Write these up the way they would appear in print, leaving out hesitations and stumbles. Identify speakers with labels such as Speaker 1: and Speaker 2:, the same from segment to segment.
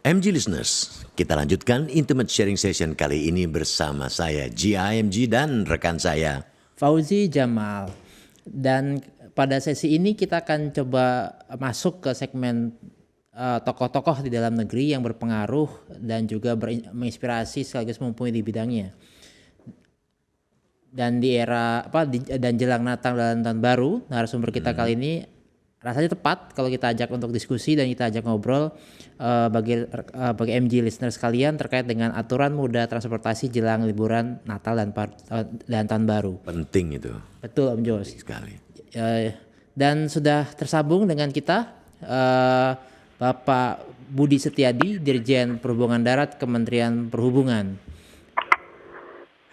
Speaker 1: MG Listeners, kita lanjutkan Intimate Sharing Session kali ini bersama saya GIMG dan rekan saya
Speaker 2: Fauzi Jamal. Dan pada sesi ini kita akan coba masuk ke segmen tokoh-tokoh di dalam negeri yang berpengaruh dan juga menginspirasi sekaligus mumpuni di bidangnya. Dan di era dan jelang Natal dan Tahun Baru, narasumber kita kali ini rasanya tepat kalau kita ajak untuk diskusi dan kita ajak ngobrol bagi MG listeners sekalian terkait dengan aturan moda transportasi jelang liburan Natal dan Tahun Baru.
Speaker 1: penting itu
Speaker 2: Betul Om Jos.
Speaker 1: sekali.
Speaker 2: Dan sudah tersambung dengan kita Bapak Budi Setiadi, Dirjen Perhubungan Darat Kementerian Perhubungan.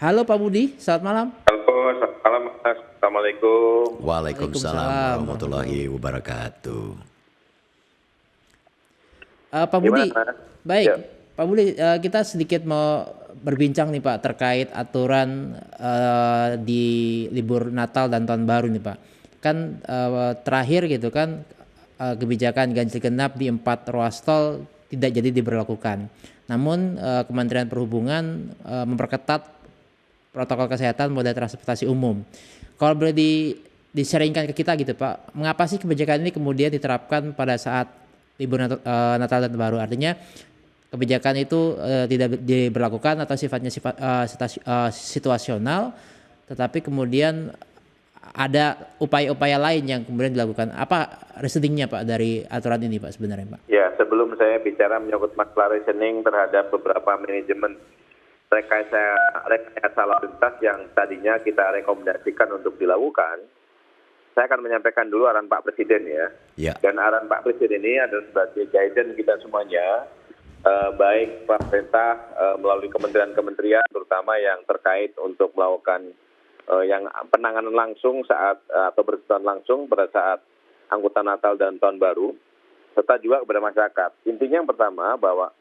Speaker 2: Halo Pak Budi, selamat malam.
Speaker 3: Halo, selamat malam Mas. Assalamualaikum.
Speaker 1: Waalaikumsalam warahmatullahi wabarakatuh.
Speaker 2: Pak Budi,
Speaker 3: Gimana,
Speaker 2: baik.
Speaker 3: Ya.
Speaker 2: Pak Budi, kita sedikit mau berbincang nih Pak terkait aturan di libur Natal dan Tahun Baru nih Pak. Kan terakhir gitu kan kebijakan ganjil genap di 4 ruas tol tidak jadi diberlakukan. Namun Kementerian Perhubungan memperketat protokol kesehatan moda transportasi umum. Kalau boleh diseringkan ke kita gitu Pak, mengapa sih kebijakan ini kemudian diterapkan pada saat libur Natal dan Baru? Artinya kebijakan itu tidak diberlakukan atau sifatnya situasional, tetapi kemudian ada upaya-upaya lain yang kemudian dilakukan. Apa reasoningnya Pak dari aturan ini Pak sebenarnya Pak?
Speaker 3: Ya, sebelum saya bicara menyangkut masalah reasoning terhadap beberapa manajemen rekayasa lalu lintas yang tadinya kita rekomendasikan untuk dilakukan, saya akan menyampaikan dulu arahan Pak Presiden ya.
Speaker 1: Ya.
Speaker 3: Dan arahan Pak Presiden ini adalah sebagai guidance kita semuanya, baik pemerintah melalui kementerian-kementerian terutama yang terkait untuk melakukan yang penanganan langsung saat atau bersentuhan langsung pada saat angkutan Natal dan Tahun Baru, serta juga kepada masyarakat. Intinya yang pertama bahwa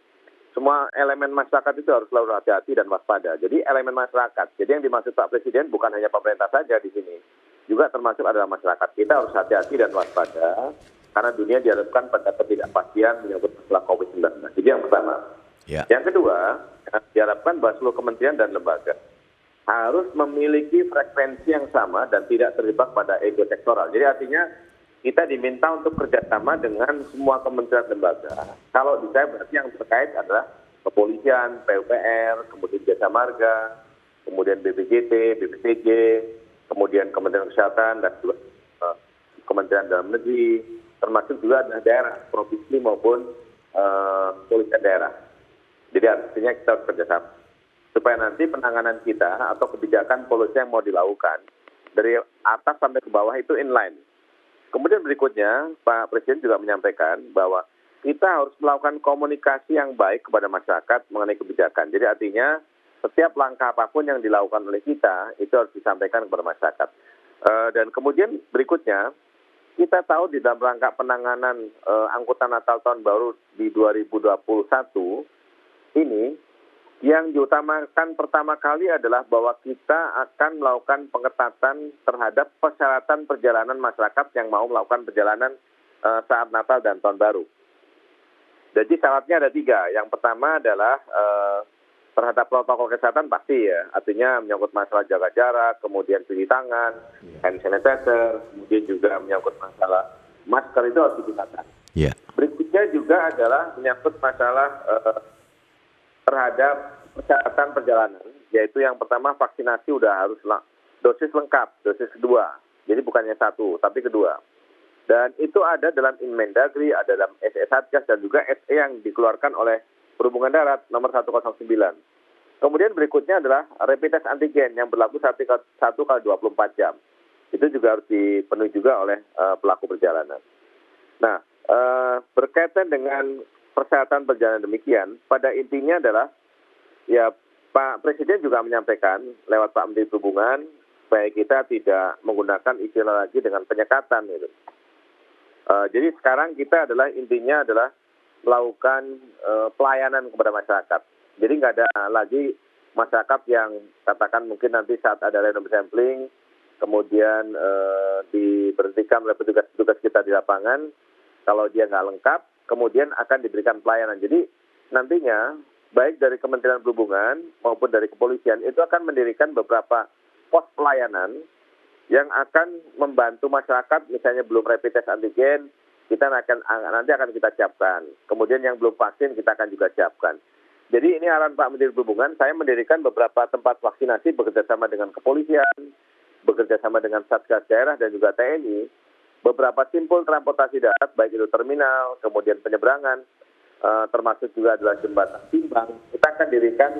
Speaker 3: semua elemen masyarakat itu harus selalu hati-hati dan waspada. Jadi elemen masyarakat. Jadi yang dimaksud Pak Presiden bukan hanya pemerintah saja di sini, juga termasuk adalah masyarakat. Kita harus hati-hati dan waspada karena dunia dihadapkan pada ketidakpastian menyangkut masalah COVID-19. Jadi yang pertama.
Speaker 1: Ya.
Speaker 3: Yang kedua, diharapkan bahwa seluruh kementerian dan lembaga harus memiliki frekuensi yang sama dan tidak terjebak pada ego sektoral. Jadi artinya kita diminta untuk kerjasama dengan semua kementerian lembaga. Kalau di saya berarti yang terkait adalah kepolisian, PUPR, kemudian Jasa Marga, kemudian BPJT, BPTJ, kemudian Kementerian Kesehatan dan juga Kementerian Dalam Negeri, termasuk juga ada daerah, provinsi maupun kepolisian daerah. Jadi artinya kita harus kerjasama supaya nanti penanganan kita atau kebijakan polisi yang mau dilakukan dari atas sampai ke bawah itu inline. Kemudian berikutnya Pak Presiden juga menyampaikan bahwa kita harus melakukan komunikasi yang baik kepada masyarakat mengenai kebijakan. Jadi artinya setiap langkah apapun yang dilakukan oleh kita itu harus disampaikan kepada masyarakat. Dan kemudian berikutnya kita tahu di dalam rangka penanganan angkutan Natal Tahun Baru di 2021 ini yang diutamakan pertama kali adalah bahwa kita akan melakukan pengetatan terhadap persyaratan perjalanan masyarakat yang mau melakukan perjalanan saat Natal dan Tahun Baru. Jadi syaratnya ada 3. Yang pertama adalah terhadap protokol kesehatan pasti ya, artinya menyangkut masalah jaga jarak, kemudian cuci tangan, hand sanitizer, kemudian juga menyangkut masalah masker itu harus digunakan.
Speaker 1: Ya.
Speaker 3: Berikutnya juga adalah menyangkut masalah terhadap persyaratan perjalanan, yaitu yang pertama vaksinasi udah harus dosis lengkap, dosis kedua. Jadi bukannya 1, tapi kedua. Dan itu ada dalam Inmendagri, ada dalam SE Satgas dan juga SE yang dikeluarkan oleh Perhubungan Darat nomor 109. Kemudian berikutnya adalah rapid test antigen yang berlaku 1 kali 24 jam. Itu juga harus dipenuhi juga oleh pelaku perjalanan. Nah, berkaitan dengan persyaratan perjalanan demikian, pada intinya adalah ya Pak Presiden juga menyampaikan lewat Pak Menteri Perhubungan supaya kita tidak menggunakan istilah lagi dengan penyekatan gitu. Jadi sekarang kita adalah intinya adalah melakukan pelayanan kepada masyarakat. Jadi nggak ada lagi masyarakat yang katakan mungkin nanti saat ada random sampling kemudian diberhentikan oleh petugas-petugas kita di lapangan kalau dia nggak lengkap kemudian akan diberikan pelayanan. Jadi nantinya baik dari Kementerian Perhubungan maupun dari kepolisian itu akan mendirikan beberapa pos pelayanan yang akan membantu masyarakat, misalnya belum rapid test antigen, nanti akan kita siapkan. Kemudian yang belum vaksin kita akan juga siapkan. Jadi ini arahan Pak Menteri Perhubungan, saya mendirikan beberapa tempat vaksinasi bekerjasama dengan kepolisian, bekerjasama dengan Satgas Daerah dan juga TNI, beberapa simpul transportasi darat, baik itu terminal, kemudian penyeberangan, termasuk juga adalah jembatan timbang, kita akan dirikan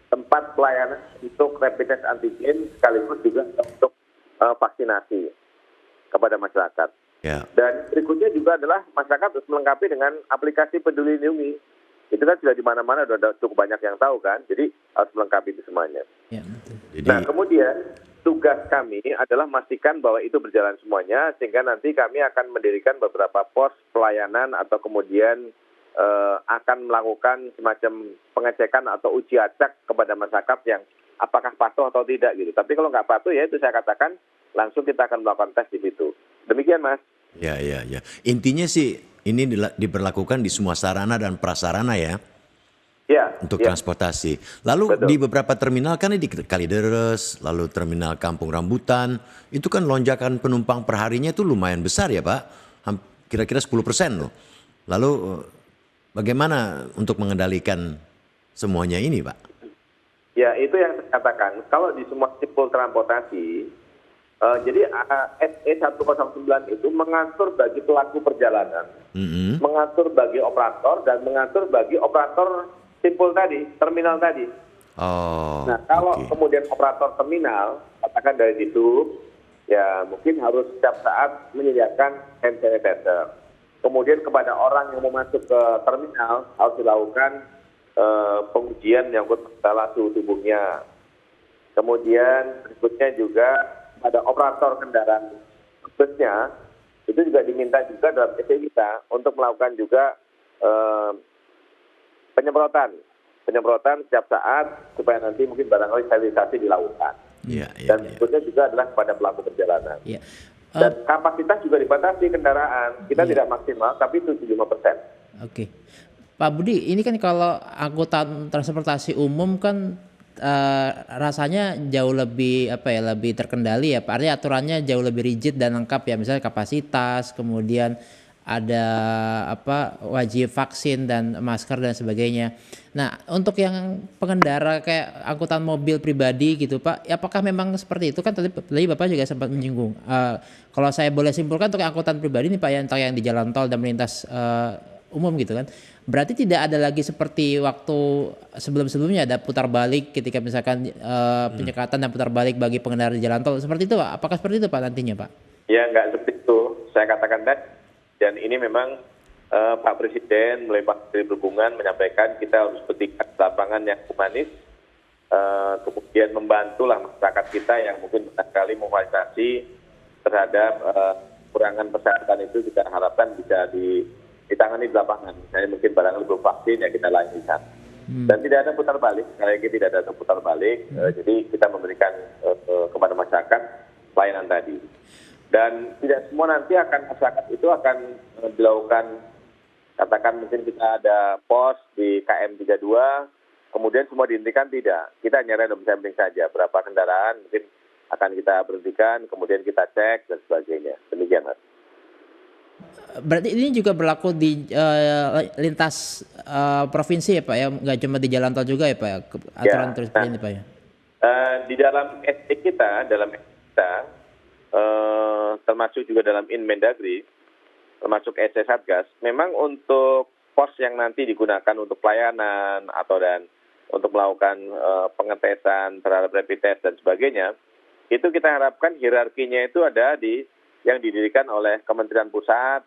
Speaker 3: tempat pelayanan untuk rapid test antigen sekaligus juga untuk vaksinasi kepada masyarakat.
Speaker 1: Ya.
Speaker 3: Dan berikutnya juga adalah masyarakat harus melengkapi dengan aplikasi Peduli Lindungi. Itu kan sudah di mana-mana, sudah cukup banyak yang tahu kan, jadi harus melengkapi itu semuanya.
Speaker 2: Ya, betul.
Speaker 1: Jadi,
Speaker 3: Nah, kemudian tugas kami adalah memastikan bahwa itu berjalan semuanya, sehingga nanti kami akan mendirikan beberapa pos pelayanan atau kemudian akan melakukan semacam pengecekan atau uji acak kepada masyarakat yang apakah patuh atau tidak gitu. Tapi kalau nggak patuh ya itu saya katakan langsung kita akan melakukan tes di situ. Demikian Mas.
Speaker 1: ya. Intinya sih ini diberlakukan di semua sarana dan prasarana ya.
Speaker 3: Ya.
Speaker 1: Untuk
Speaker 3: ya.
Speaker 1: transportasi. Lalu
Speaker 3: Betul.
Speaker 1: di beberapa terminal kan di Kalideres, lalu terminal Kampung Rambutan, itu kan lonjakan penumpang perharinya itu lumayan besar ya Pak, kira-kira 10% loh. Lalu bagaimana untuk mengendalikan semuanya ini Pak?
Speaker 3: Ya itu yang saya katakan, kalau di semua simpul transportasi, jadi SE 109 itu mengatur bagi pelaku perjalanan, mengatur bagi operator, dan mengatur bagi operator simpul tadi, terminal tadi.
Speaker 1: Oh.
Speaker 3: Nah, kalau
Speaker 1: oke.
Speaker 3: kemudian operator terminal, katakan dari situ, ya mungkin harus setiap saat menyediakan hand sanitizer. Kemudian kepada orang yang mau masuk ke terminal harus dilakukan pengujian yang masalah suhu tubuhnya. Kemudian berikutnya juga pada operator kendaraan busnya, itu juga diminta juga dalam SE kita untuk melakukan juga penyemprotan setiap saat supaya nanti mungkin barangkali sterilisasi dilakukan.
Speaker 1: Iya.
Speaker 3: Dan berikutnya juga adalah kepada pelaku perjalanan.
Speaker 2: Ya.
Speaker 3: Dan kapasitas juga dibatasi kendaraan. Kita tidak maksimal, tapi 75%.
Speaker 2: Oke. Pak Budi, ini kan kalau angkutan transportasi umum kan rasanya jauh lebih lebih terkendali ya Pak. Artinya aturannya jauh lebih rigid dan lengkap ya, misalnya kapasitas, kemudian ada wajib vaksin dan masker dan sebagainya. Nah, untuk yang pengendara kayak angkutan mobil pribadi gitu Pak, apakah memang seperti itu kan tadi Bapak juga sempat menyinggung. Kalau saya boleh simpulkan untuk angkutan pribadi nih Pak, yang di jalan tol dan melintas umum gitu kan. Berarti tidak ada lagi seperti waktu sebelum-sebelumnya ada putar balik ketika misalkan penyekatan dan putar balik bagi pengendara di jalan tol. Seperti itu Pak? Apakah seperti itu Pak nantinya Pak?
Speaker 3: Ya nggak seperti itu. Saya katakan tadi. Dan ini memang Pak Presiden melalui Pak Menteri Perhubungan menyampaikan kita harus bertindak lapangan yang humanis, kemudian membantulah masyarakat kita yang mungkin barangkali memfasilitasi terhadap kurangan kesehatan itu kita harapkan bisa ditangani di lapangan. Misalnya mungkin barangkali belum vaksin ya kita lanjutkan. Dan tidak ada putar balik, sekali lagi tidak ada putar balik. Jadi kita memberikan kepada masyarakat pelayanan tadi. Dan tidak semua nanti masyarakat itu akan dilakukan, katakan mungkin kita ada pos di KM 32, kemudian semua dihentikan, tidak. Kita hanya random sampling saja, berapa kendaraan mungkin akan kita berhentikan, kemudian kita cek dan sebagainya. Demikian Mas.
Speaker 2: Berarti ini juga berlaku di lintas provinsi ya Pak ya, nggak cuma di jalan tol juga ya Pak ya, aturan terus seperti ini Pak ya?
Speaker 3: Di dalam SE kita, termasuk juga dalam Inmendagri, termasuk SE Satgas, memang untuk pos yang nanti digunakan untuk pelayanan atau dan untuk melakukan pengetesan terhadap rapid test dan sebagainya, itu kita harapkan hierarkinya itu ada yang didirikan oleh Kementerian Pusat,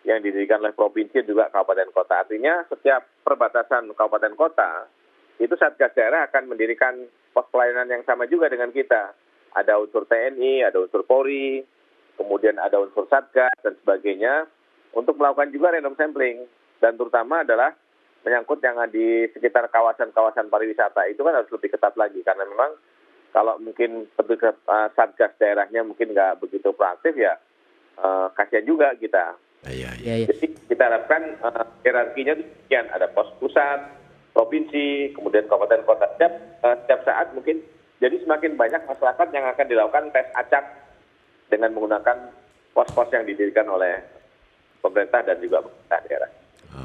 Speaker 3: yang didirikan oleh provinsi juga kabupaten kota. Artinya setiap perbatasan kabupaten kota, itu Satgas Daerah akan mendirikan pos pelayanan yang sama juga dengan kita. Ada unsur TNI, ada unsur Polri, kemudian ada unsur Satgas dan sebagainya untuk melakukan juga random sampling. Dan terutama adalah menyangkut yang di sekitar kawasan-kawasan pariwisata itu kan harus lebih ketat lagi. Karena memang kalau mungkin Satgas daerahnya mungkin nggak begitu proaktif ya, kasihan juga kita.
Speaker 1: Iya.
Speaker 3: Jadi kita harapkan hierarkinya itu sekian, ada pos pusat, provinsi, kemudian kabupaten kota. Setiap saat mungkin jadi semakin banyak masyarakat yang akan dilakukan tes acak dengan menggunakan pos-pos yang didirikan oleh pemerintah dan juga pemerintah daerah.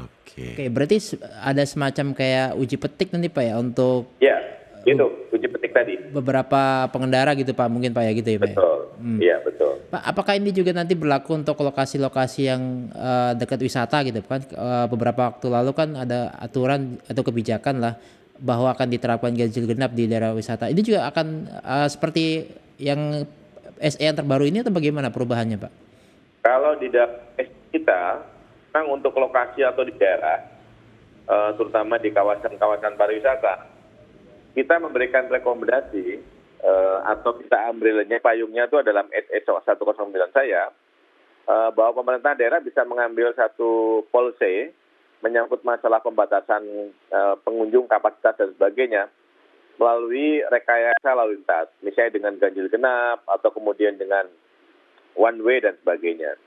Speaker 1: Oke.
Speaker 2: Oke, berarti ada semacam kayak uji petik nanti Pak ya untuk
Speaker 3: Ya, gitu, uji petik tadi.
Speaker 2: beberapa pengendara gitu Pak, mungkin Pak ya gitu ya Pak ya?
Speaker 3: Betul, iya betul.
Speaker 2: Pak, apakah ini juga nanti berlaku untuk lokasi-lokasi yang dekat wisata gitu kan? Beberapa waktu lalu kan ada aturan atau kebijakan lah bahwa akan diterapkan ganjil genap di daerah wisata. Ini juga akan seperti yang SE yang terbaru ini atau bagaimana perubahannya Pak?
Speaker 3: Kalau di dalam kita, memang untuk lokasi atau di daerah, terutama di kawasan-kawasan pariwisata, kita memberikan rekomendasi atau kita ambilnya payungnya itu dalam SE 109 saya, bahwa pemerintah daerah bisa mengambil satu policy menyangkut masalah pembatasan pengunjung, kapasitas dan sebagainya melalui rekayasa lalu lintas, misalnya dengan ganjil genap atau kemudian dengan one way dan sebagainya.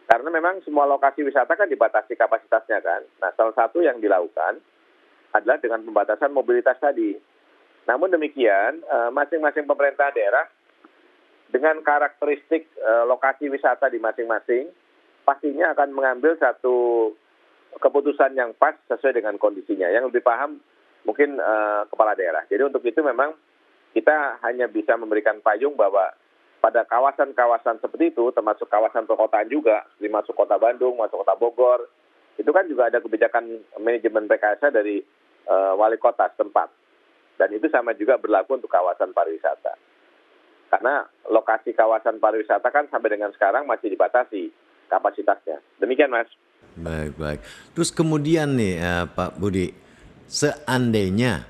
Speaker 3: Karena memang semua lokasi wisata kan dibatasi kapasitasnya kan. Nah, salah satu yang dilakukan adalah dengan pembatasan mobilitas tadi. Namun demikian, masing-masing pemerintah daerah dengan karakteristik lokasi wisata di masing-masing, pastinya akan mengambil satu keputusan yang pas sesuai dengan kondisinya. Yang lebih paham mungkin kepala daerah. Jadi untuk itu memang kita hanya bisa memberikan payung bahwa pada kawasan-kawasan seperti itu, termasuk kawasan perkotaan juga, seperti masuk kota Bandung, masuk kota Bogor, itu kan juga ada kebijakan manajemen rekayasa dari wali kota setempat. Dan itu sama juga berlaku untuk kawasan pariwisata. Karena lokasi kawasan pariwisata kan sampai dengan sekarang masih dibatasi kapasitasnya. Demikian, Mas.
Speaker 1: Baik. Terus kemudian nih Pak Budi, seandainya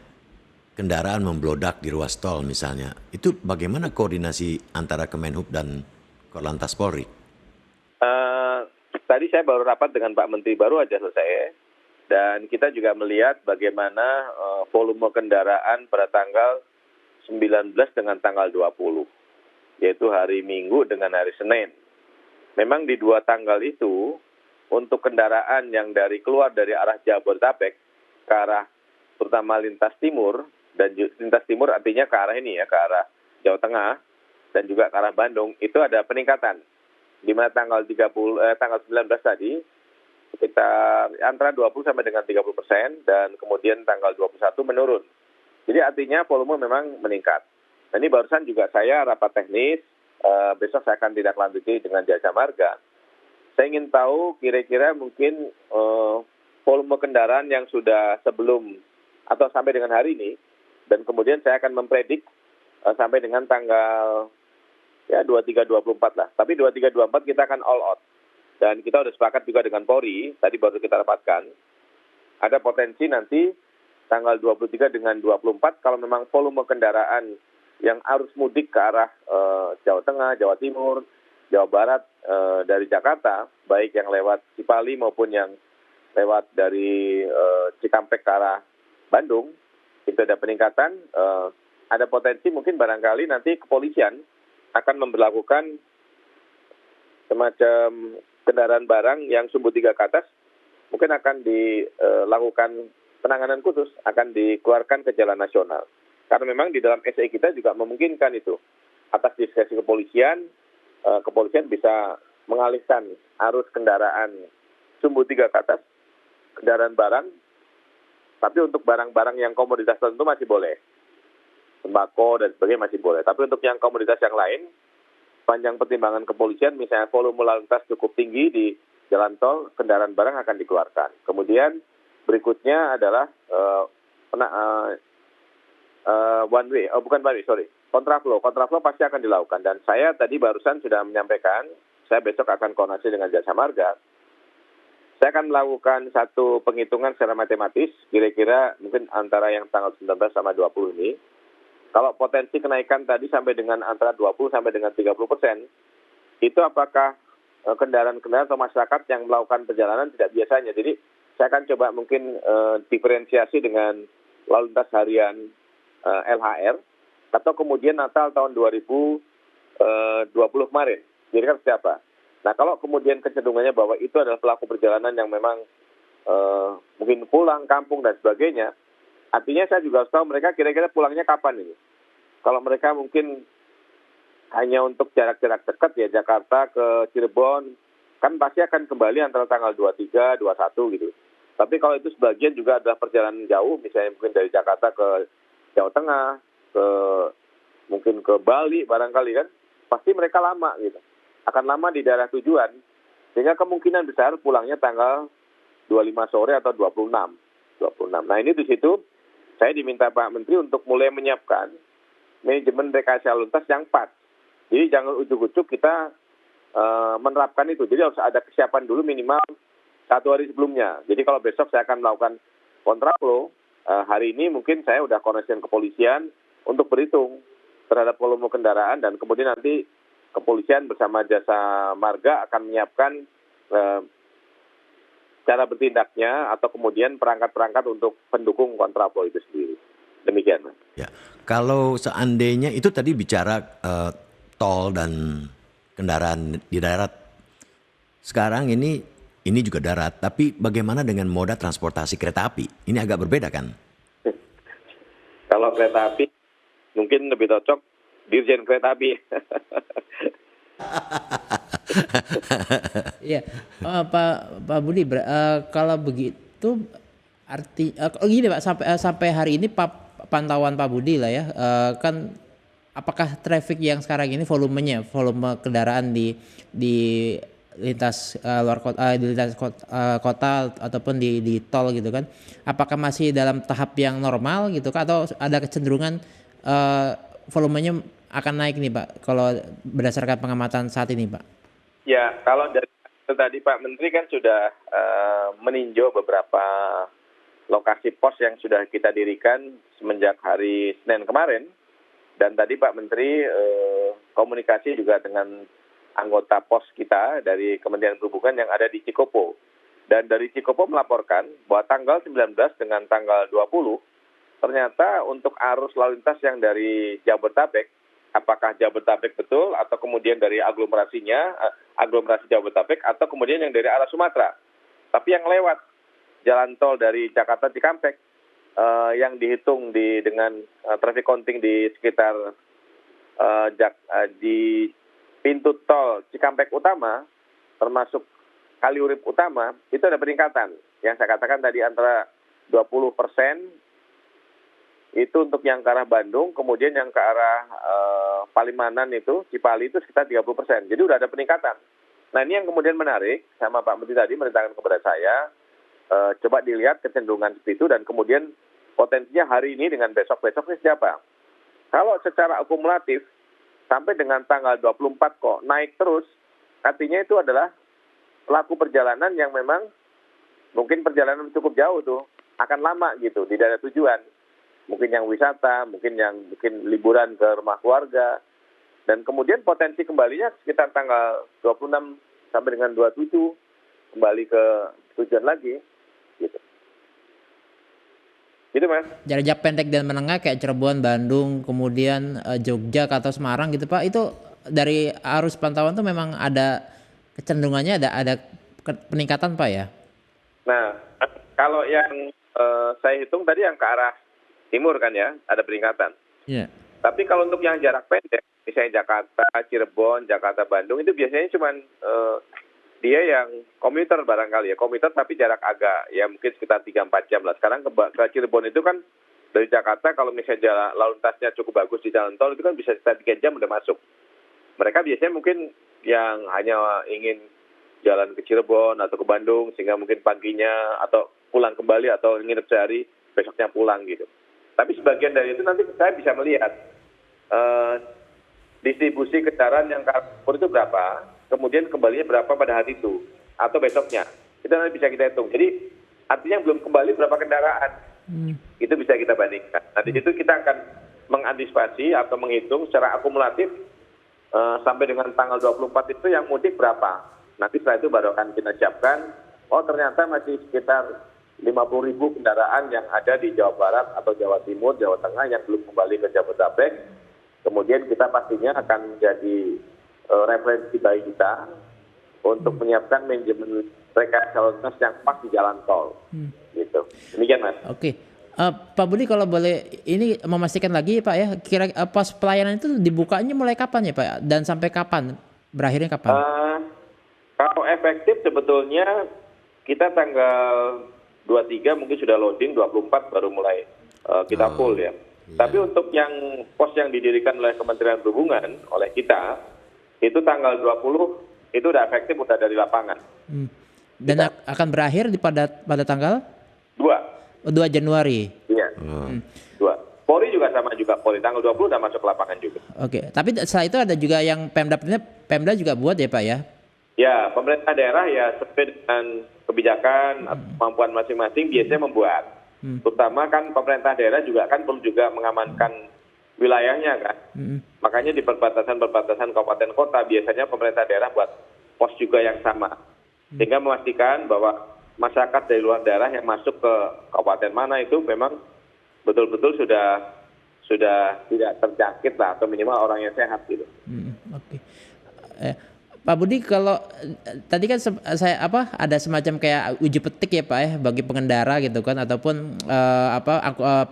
Speaker 1: kendaraan memblodak di ruas tol misalnya, itu bagaimana koordinasi antara Kemenhub dan Korlantas Polri?
Speaker 3: Tadi saya baru rapat dengan Pak Menteri, baru aja selesai, dan kita juga melihat bagaimana volume kendaraan pada tanggal 19 dengan tanggal 20, yaitu hari Minggu dengan hari Senin. Memang di dua tanggal itu, untuk kendaraan yang keluar dari arah Jabodetabek ke arah terutama lintas timur, dan lintas timur artinya ke arah ini ya, ke arah Jawa Tengah dan juga ke arah Bandung, itu ada peningkatan. Di mana tanggal 19 tadi sekitar antara 20 sampai dengan 30% dan kemudian tanggal 21 menurun. Jadi artinya volume memang meningkat. Nah, ini barusan juga saya rapat teknis, besok saya akan tindak lanjuti dengan Jasa Marga. Saya ingin tahu kira-kira mungkin volume kendaraan yang sudah sebelum atau sampai dengan hari ini, dan kemudian saya akan mempredik sampai dengan tanggal 23-24 lah. Tapi 23-24 kita akan all out. Dan kita sudah sepakat juga dengan Polri, tadi baru kita rapatkan, ada potensi nanti tanggal 23 dengan 24, kalau memang volume kendaraan yang arus mudik ke arah Jawa Tengah, Jawa Timur, Jawa Barat dari Jakarta, baik yang lewat Cipali maupun yang lewat dari Cikampek ke arah Bandung, itu ada peningkatan, ada potensi mungkin barangkali nanti kepolisian akan memberlakukan semacam kendaraan barang yang sumbu 3 ke atas, mungkin akan dilakukan penanganan khusus, akan dikeluarkan ke jalan nasional. Karena memang di dalam SE kita juga memungkinkan itu. Atas diskresi kepolisian, kepolisian bisa mengalihkan arus kendaraan sumbu 3 ke atas, kendaraan barang, tapi untuk barang-barang yang komoditas tertentu masih boleh. Sembako dan sebagainya masih boleh. Tapi untuk yang komoditas yang lain, panjang pertimbangan kepolisian, misalnya volume lalu lintas cukup tinggi di jalan tol, kendaraan barang akan dikeluarkan. Kemudian berikutnya adalah kontraflow. Kontraflow pasti akan dilakukan. Dan saya tadi barusan sudah menyampaikan, saya besok akan koordinasi dengan Jasa Marga. Saya akan melakukan satu penghitungan secara matematis, kira-kira mungkin antara yang tanggal 19 sama 20 ini. Kalau potensi kenaikan tadi sampai dengan antara 20 sampai dengan 30%, itu apakah kendaraan-kendaraan atau masyarakat yang melakukan perjalanan tidak biasanya. Jadi saya akan coba mungkin diferensiasi dengan lalu lintas harian LHR, atau kemudian Natal tahun 2020 kemarin. Jadi kan seperti apa? Nah, kalau kemudian kecenderungannya bahwa itu adalah pelaku perjalanan yang memang mungkin pulang kampung dan sebagainya, artinya saya juga harus tahu mereka kira-kira pulangnya kapan ini. Kalau mereka mungkin hanya untuk jarak-jarak dekat ya, Jakarta ke Cirebon, kan pasti akan kembali antara tanggal 23, 21 gitu. Tapi kalau itu sebagian juga adalah perjalanan jauh, misalnya mungkin dari Jakarta ke Jawa Tengah, mungkin ke Bali barangkali kan, pasti mereka lama gitu. Akan lama di daerah tujuan, sehingga kemungkinan besar pulangnya tanggal 25 sore atau 26. Nah ini di situ saya diminta Pak Menteri untuk mulai menyiapkan manajemen rekayasa lalu lintas yang pas. Jadi jangan ujuk-ujuk kita menerapkan itu. Jadi harus ada kesiapan dulu minimal 1 hari sebelumnya. Jadi kalau besok saya akan melakukan kontraflow, hari ini mungkin saya udah koordinasi dengan kepolisian untuk berhitung terhadap volume kendaraan, dan kemudian nanti kepolisian bersama jasa marga akan menyiapkan cara bertindaknya atau kemudian perangkat-perangkat untuk pendukung kontraflow itu sendiri. Demikian.
Speaker 1: Ya, kalau seandainya itu tadi bicara tol dan kendaraan di darat. Sekarang ini juga darat, tapi bagaimana dengan moda transportasi kereta api? Ini agak berbeda kan?
Speaker 3: Kalau kereta api mungkin lebih cocok dirjen kereta api.
Speaker 2: Iya, Pak Budi, kalau begitu gini Pak, sampai hari ini pantauan Pak Budi lah ya, kan apakah traffic yang sekarang ini volume kendaraan di lintas luar kota, di lintas kota ataupun di tol gitu kan, apakah masih dalam tahap yang normal gitu kan, atau ada kecenderungan volumenya akan naik nih Pak, kalau berdasarkan pengamatan saat ini Pak?
Speaker 3: Ya, kalau dari tadi Pak Menteri kan sudah meninjau beberapa lokasi pos yang sudah kita dirikan semenjak hari Senin kemarin, dan tadi Pak Menteri komunikasi juga dengan anggota pos kita dari Kementerian Perhubungan yang ada di Cikopo. Dan dari Cikopo melaporkan bahwa tanggal 19 dengan tanggal 20, ternyata untuk arus lalu lintas yang dari Jabodetabek, apakah Jabodetabek betul atau kemudian dari aglomerasi Jabodetabek atau kemudian yang dari arah Sumatera. Tapi yang lewat jalan tol dari Jakarta Cikampek yang dihitung dengan traffic counting di sekitar di pintu tol Cikampek Utama, termasuk Kaliurip Utama, itu ada peningkatan. Yang saya katakan tadi antara 20% itu untuk yang ke arah Bandung, kemudian yang ke arah Palimanan itu, Cipali itu sekitar 30%. Jadi udah ada peningkatan. Nah ini yang kemudian menarik, sama Pak Menteri tadi merintahkan kepada saya, coba dilihat kecenderungan seperti itu, dan kemudian potensinya hari ini dengan besok-besok ini siapa. Kalau secara akumulatif, sampai dengan tanggal 24 kok naik terus, artinya itu adalah pelaku perjalanan yang memang mungkin perjalanan cukup jauh tuh, akan lama gitu di daerah tujuan. Mungkin yang wisata, mungkin liburan ke rumah keluarga, dan kemudian potensi kembalinya sekitar tanggal 26 sampai dengan 27 kembali ke tujuan lagi gitu. Gitu Mas.
Speaker 2: Jarak pendek dan menengah kayak Cirebon, Bandung, kemudian Jogja atau Semarang gitu Pak, itu dari arus pantauan tuh memang ada kecenderungannya ada peningkatan Pak ya?
Speaker 3: Nah, kalau yang saya hitung tadi yang ke arah timur kan ya, ada peningkatan.
Speaker 2: Iya.
Speaker 3: Tapi kalau untuk yang jarak pendek, misalnya Jakarta, Cirebon, Jakarta, Bandung, itu biasanya cuma dia yang komuter barangkali ya, komuter tapi jarak agak ya mungkin sekitar 3-4 jam lah. Sekarang ke Cirebon itu kan dari Jakarta kalau misalnya lalu lintasnya cukup bagus di jalan tol itu kan bisa sekitar 3 jam udah masuk. Mereka biasanya mungkin yang hanya ingin jalan ke Cirebon atau ke Bandung sehingga mungkin paginya atau pulang kembali atau nginep sehari besoknya pulang gitu. Tapi sebagian dari itu nanti saya bisa melihat distribusi kendaraan yang ke arah itu berapa, kemudian kembalinya berapa pada hari itu atau besoknya. Itu nanti bisa kita hitung. Jadi artinya belum kembali berapa kendaraan. Itu bisa kita bandingkan. Nah di situ kita akan mengantisipasi atau menghitung secara akumulatif sampai dengan tanggal 24 itu yang mudik berapa. Nanti setelah itu baru akan kita siapkan, oh ternyata masih sekitar 50.000 kendaraan yang ada di Jawa Barat atau Jawa Timur, Jawa Tengah yang belum kembali ke Jabodetabek. Kemudian kita pastinya akan menjadi referensi bagi kita untuk menyiapkan manajemen rekayasa lalu lintas yang pas di jalan tol. Gitu. Demikian Mas.
Speaker 2: Oke. Pak Budi kalau boleh ini memastikan lagi Pak ya, kira pos pelayanan itu dibukanya mulai kapan ya Pak? Dan sampai kapan? Berakhirnya kapan?
Speaker 3: Kalau efektif sebetulnya kita tanggal 23 mungkin sudah loading, 24 baru mulai kita full ya. Tapi untuk yang pos yang didirikan oleh Kementerian Perhubungan oleh kita, itu tanggal 20 itu udah efektif, udah dari lapangan.
Speaker 2: Dan akan berakhir pada tanggal
Speaker 3: 2
Speaker 2: Januari.
Speaker 3: Iya. 2. Polri juga sama juga, Polri tanggal 20 udah masuk ke lapangan juga.
Speaker 2: Oke, tapi setelah itu ada juga yang Pemda juga buat ya Pak ya?
Speaker 3: Ya, pemerintah daerah ya sesuai dengan kebijakan atau kemampuan masing-masing biasanya membuat. Terutama kan pemerintah daerah juga kan perlu juga mengamankan wilayahnya kan. Makanya di perbatasan kabupaten kota biasanya pemerintah daerah buat pos juga yang sama. Sehingga memastikan bahwa masyarakat dari luar daerah yang masuk ke kabupaten mana itu memang betul-betul sudah tidak terjangkit lah, atau minimal orangnya sehat gitu.
Speaker 2: Oke. Pak Budi, kalau tadi kan ada semacam kayak uji petik ya Pak ya bagi pengendara gitu kan, ataupun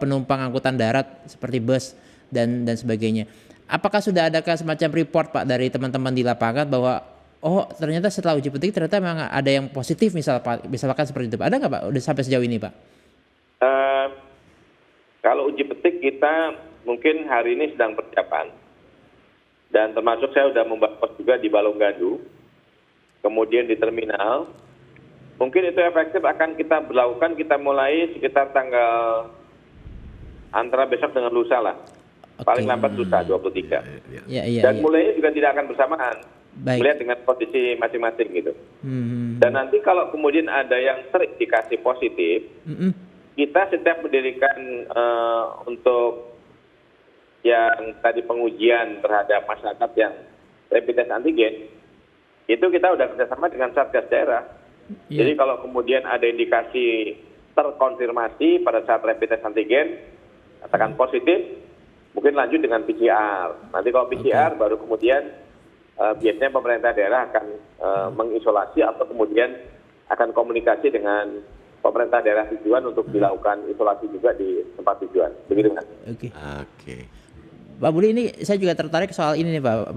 Speaker 2: penumpang angkutan darat seperti bus dan sebagainya. Apakah sudah adakah semacam report Pak dari teman-teman di lapangan bahwa ternyata setelah uji petik ternyata memang ada yang positif misalkan seperti itu Pak? Ada nggak Pak? Udah sampai sejauh ini Pak?
Speaker 3: Kalau uji petik kita mungkin hari ini sedang persiapan. Dan termasuk saya sudah membahas juga di Balonggadu, kemudian di terminal. Mungkin itu efektif akan kita berlakukan, kita mulai sekitar tanggal antara besok dengan lusa lah. Paling lambat lusa 23. Dan mulainya juga tidak akan bersamaan.
Speaker 2: Baik.
Speaker 3: Melihat dengan kondisi masing-masing gitu. Dan nanti kalau kemudian ada yang terindikasi positif, kita setiap mendirikan untuk yang tadi pengujian terhadap masyarakat yang rapid test antigen, itu kita udah kerjasama dengan Satgas daerah. Jadi kalau kemudian ada indikasi terkonfirmasi pada saat rapid test antigen, katakan positif, mungkin lanjut dengan PCR. Nanti kalau PCR baru kemudian biasanya pemerintah daerah akan mengisolasi atau kemudian akan komunikasi dengan pemerintah daerah tujuan untuk dilakukan isolasi juga di tempat tujuan. Begitu kan?
Speaker 2: Oke. Pak Budi, ini saya juga tertarik soal ini nih Pak,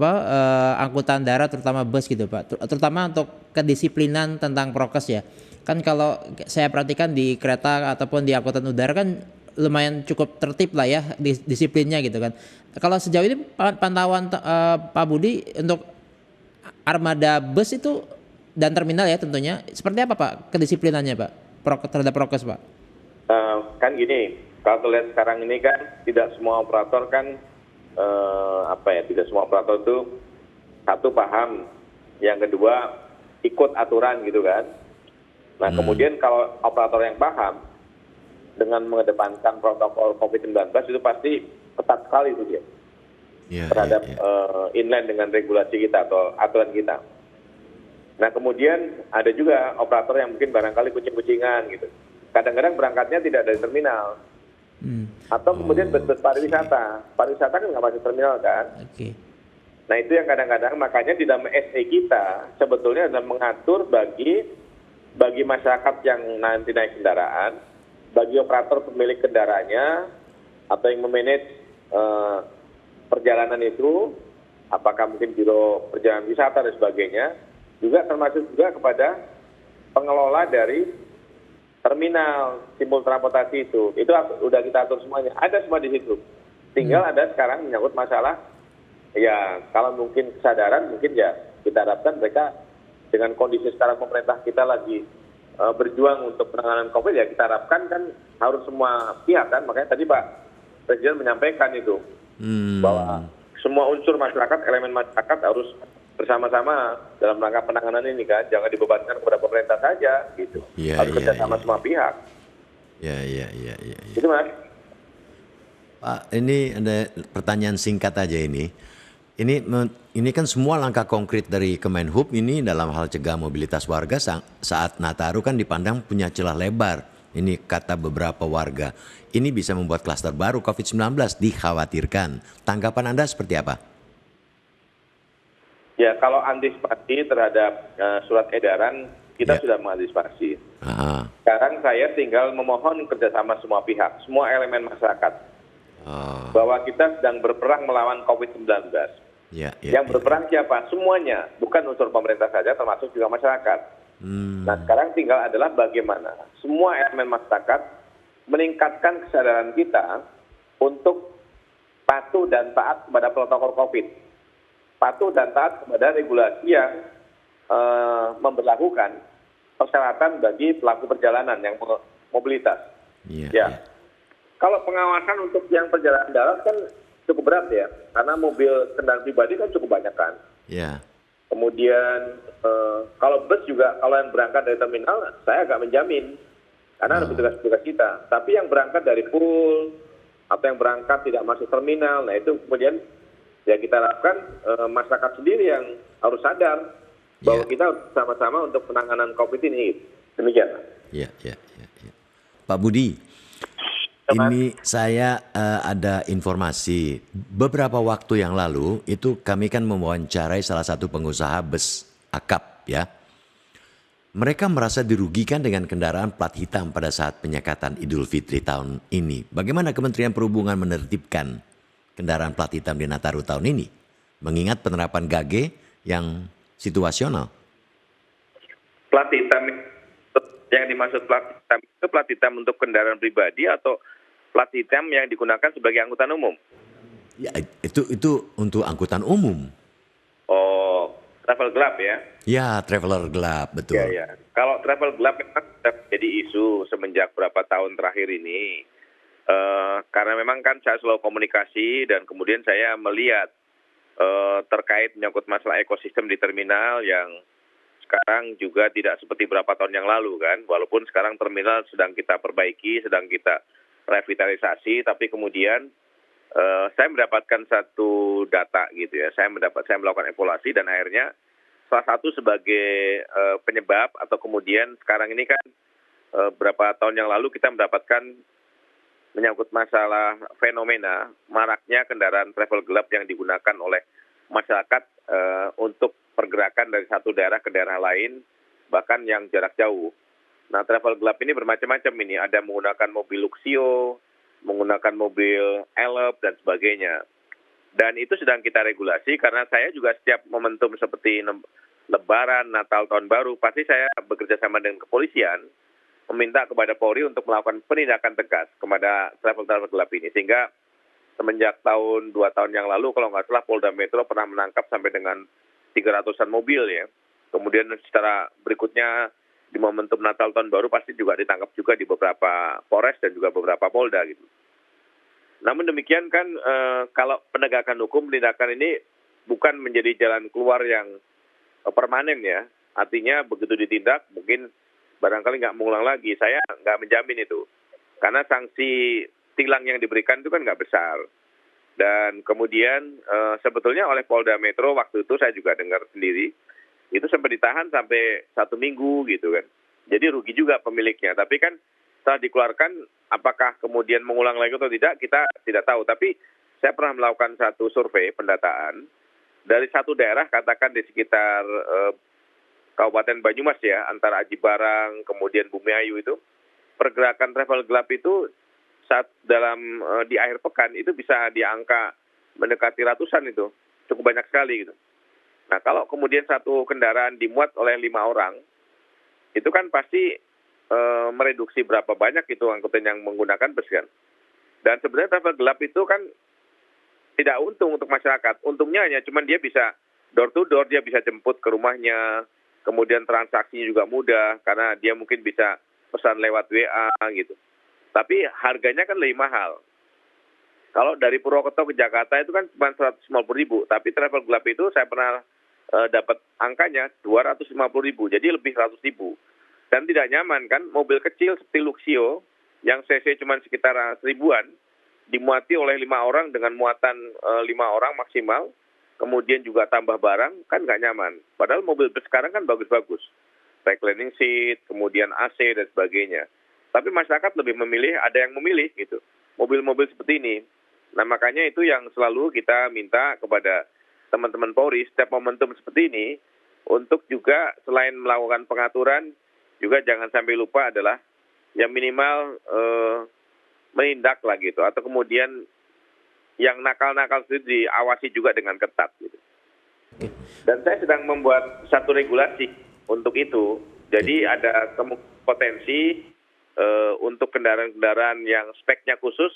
Speaker 2: angkutan darat terutama bus gitu Pak, terutama untuk kedisiplinan tentang prokes ya. Kan kalau saya perhatikan di kereta ataupun di angkutan udara kan lumayan cukup tertib lah ya disiplinnya gitu kan. Kalau sejauh ini pantauan Pak Budi untuk armada bus itu dan terminal ya tentunya, seperti apa Pak kedisiplinannya Pak terhadap prokes Pak?
Speaker 3: Kan gini, kalau lihat sekarang ini kan tidak semua operator kan tidak semua operator itu satu paham, yang kedua ikut aturan gitu kan. Nah kemudian kalau operator yang paham dengan mengedepankan protokol COVID-19 itu pasti ketat sekali itu dia terhadap inline dengan regulasi kita atau aturan kita. Nah kemudian ada juga operator yang mungkin barangkali kucing-kucingan gitu. Kadang-kadang berangkatnya tidak dari terminal. Atau kemudian bus pariwisata kan nggak masuk terminal kan. Nah itu yang kadang-kadang makanya di dalam SE kita sebetulnya adalah mengatur bagi masyarakat yang nanti naik kendaraan, bagi operator pemilik kendaraannya atau yang memanage perjalanan itu, apakah mungkin biro perjalanan wisata dan sebagainya, juga termasuk juga kepada pengelola dari terminal simpul transportasi itu udah kita atur semuanya, ada semua di situ. Tinggal ada sekarang menyangkut masalah ya kalau mungkin kesadaran mungkin ya kita harapkan mereka dengan kondisi sekarang pemerintah kita lagi berjuang untuk penanganan COVID ya kita harapkan kan harus semua pihak kan, makanya tadi Pak Presiden menyampaikan itu bahwa semua unsur masyarakat, elemen masyarakat harus bersama-sama dalam rangka penanganan ini kan, jangan dibebankan kepada pemerintah saja gitu. Harus kerjasama semua pihak. Itu Mas.
Speaker 1: Pak, ini ada pertanyaan singkat aja ini. Ini kan semua langkah konkret dari Kemenhub ini dalam hal cegah mobilitas warga saat Nataru kan dipandang punya celah lebar. Ini kata beberapa warga. Ini bisa membuat klaster baru COVID-19 dikhawatirkan. Tanggapan Anda seperti apa?
Speaker 3: Ya, kalau antisipasi terhadap surat edaran, kita
Speaker 1: Ya.
Speaker 3: sudah mengantisipasi.
Speaker 1: Ah,
Speaker 3: Sekarang saya tinggal memohon kerjasama semua pihak, semua elemen masyarakat,
Speaker 1: oh,
Speaker 3: bahwa kita sedang berperang melawan COVID-19.
Speaker 1: ya,
Speaker 3: Yang berperang siapa? Semuanya, bukan unsur pemerintah saja, termasuk juga masyarakat. Nah, sekarang tinggal adalah bagaimana semua elemen masyarakat meningkatkan kesadaran kita untuk patuh dan taat kepada protokol COVID. Patuh dan taat kepada regulasi yang memberlakukan persyaratan bagi pelaku perjalanan yang mobilitas.
Speaker 1: ya,
Speaker 3: Ya, kalau pengawasan untuk yang perjalanan darat kan cukup berat ya, karena mobil kendaraan pribadi kan cukup banyak kan.
Speaker 1: ya,
Speaker 3: Kemudian kalau bus juga, kalau yang berangkat dari terminal, saya agak menjamin, karena ada petugas-petugas kita. Tapi yang berangkat dari pool atau yang berangkat tidak masuk terminal, nah itu kemudian ya kita harapkan masyarakat sendiri yang harus sadar bahwa kita sama-sama untuk penanganan COVID ini. Demikian.
Speaker 1: ya, ya, ya, ya. Pak Budi, ini saya ada informasi beberapa waktu yang lalu itu kami kan mewawancarai salah satu pengusaha bus akap ya. Mereka merasa dirugikan dengan kendaraan plat hitam pada saat penyekatan Idul Fitri tahun ini. Bagaimana Kementerian Perhubungan menertibkan kendaraan plat hitam di Nataru tahun ini? Mengingat penerapan GAGE yang situasional.
Speaker 3: Plat hitam yang dimaksud plat hitam itu plat hitam untuk kendaraan pribadi atau plat hitam yang digunakan sebagai angkutan umum?
Speaker 1: Ya, itu untuk angkutan umum.
Speaker 3: Oh, travel gelap ya?
Speaker 1: Ya, traveler gelap, betul.
Speaker 3: Ya, ya. Kalau travel gelap memang sudah jadi isu semenjak beberapa tahun terakhir ini. Karena memang kan saya selalu komunikasi dan kemudian saya melihat terkait menyangkut masalah ekosistem di terminal yang sekarang juga tidak seperti beberapa tahun yang lalu kan. Walaupun sekarang terminal sedang kita perbaiki, sedang kita revitalisasi, tapi kemudian saya mendapatkan satu data gitu ya. Saya melakukan evaluasi dan akhirnya salah satu sebagai penyebab atau kemudian sekarang ini kan beberapa tahun yang lalu kita mendapatkan menyangkut masalah fenomena maraknya kendaraan travel gelap yang digunakan oleh masyarakat untuk pergerakan dari satu daerah ke daerah lain, bahkan yang jarak jauh. Nah, travel gelap ini bermacam-macam ini. Ada menggunakan mobil Luxio, menggunakan mobil Elep, dan sebagainya. Dan itu sedang kita regulasi karena saya juga setiap momentum seperti Lebaran, Natal, Tahun Baru, pasti saya bekerja sama dengan kepolisian, meminta kepada Polri untuk melakukan penindakan tegas kepada travel gelap ini. Sehingga semenjak 2 tahun yang lalu, kalau nggak salah Polda Metro pernah menangkap sampai dengan 300-an mobil ya. Kemudian secara berikutnya di momentum Natal Tahun Baru pasti juga ditangkap juga di beberapa Polres dan juga beberapa Polda gitu. Namun demikian kan kalau penegakan hukum, penindakan ini bukan menjadi jalan keluar yang permanen ya. Artinya begitu ditindak mungkin barangkali nggak mengulang lagi. Saya nggak menjamin itu. Karena sanksi tilang yang diberikan itu kan nggak besar. Dan kemudian sebetulnya oleh Polda Metro waktu itu saya juga dengar sendiri, itu sempat ditahan sampai 1 minggu gitu kan. Jadi rugi juga pemiliknya. Tapi kan setelah dikeluarkan, apakah kemudian mengulang lagi atau tidak, kita tidak tahu. Tapi saya pernah melakukan satu survei pendataan dari satu daerah, katakan di sekitar Kabupaten Banyumas ya, antara Aji Barang, kemudian Bumiayu itu, pergerakan travel gelap itu saat dalam di akhir pekan itu bisa di angka mendekati ratusan itu, cukup banyak sekali gitu. Nah, kalau kemudian satu kendaraan dimuat oleh 5 orang, itu kan pasti mereduksi berapa banyak itu angkutan yang menggunakan bus kan. Dan sebenarnya travel gelap itu kan tidak untung untuk masyarakat. Untungnya hanya cuman dia bisa door to door, dia bisa jemput ke rumahnya, kemudian transaksinya juga mudah karena dia mungkin bisa pesan lewat WA gitu. Tapi harganya kan lebih mahal. Kalau dari Purwokerto ke Jakarta itu kan cuma 150.000, tapi travel gelap itu saya pernah dapat angkanya 250.000, jadi lebih 100.000. Dan tidak nyaman kan, mobil kecil seperti Luxio yang cc cuma sekitar 1000-an, dimuati oleh 5 orang dengan muatan 5 orang maksimal, kemudian juga tambah barang, kan nggak nyaman. Padahal mobil bus sekarang kan bagus-bagus. Reclining seat, kemudian AC dan sebagainya. Tapi masyarakat lebih memilih, ada yang memilih gitu, mobil-mobil seperti ini. Nah makanya itu yang selalu kita minta kepada teman-teman Polri setiap momentum seperti ini untuk juga selain melakukan pengaturan juga jangan sampai lupa adalah yang minimal menindak lah gitu, atau kemudian yang nakal-nakal itu diawasi juga dengan ketat gitu. Dan saya sedang membuat satu regulasi untuk itu. Jadi ada potensi untuk kendaraan-kendaraan yang speknya khusus.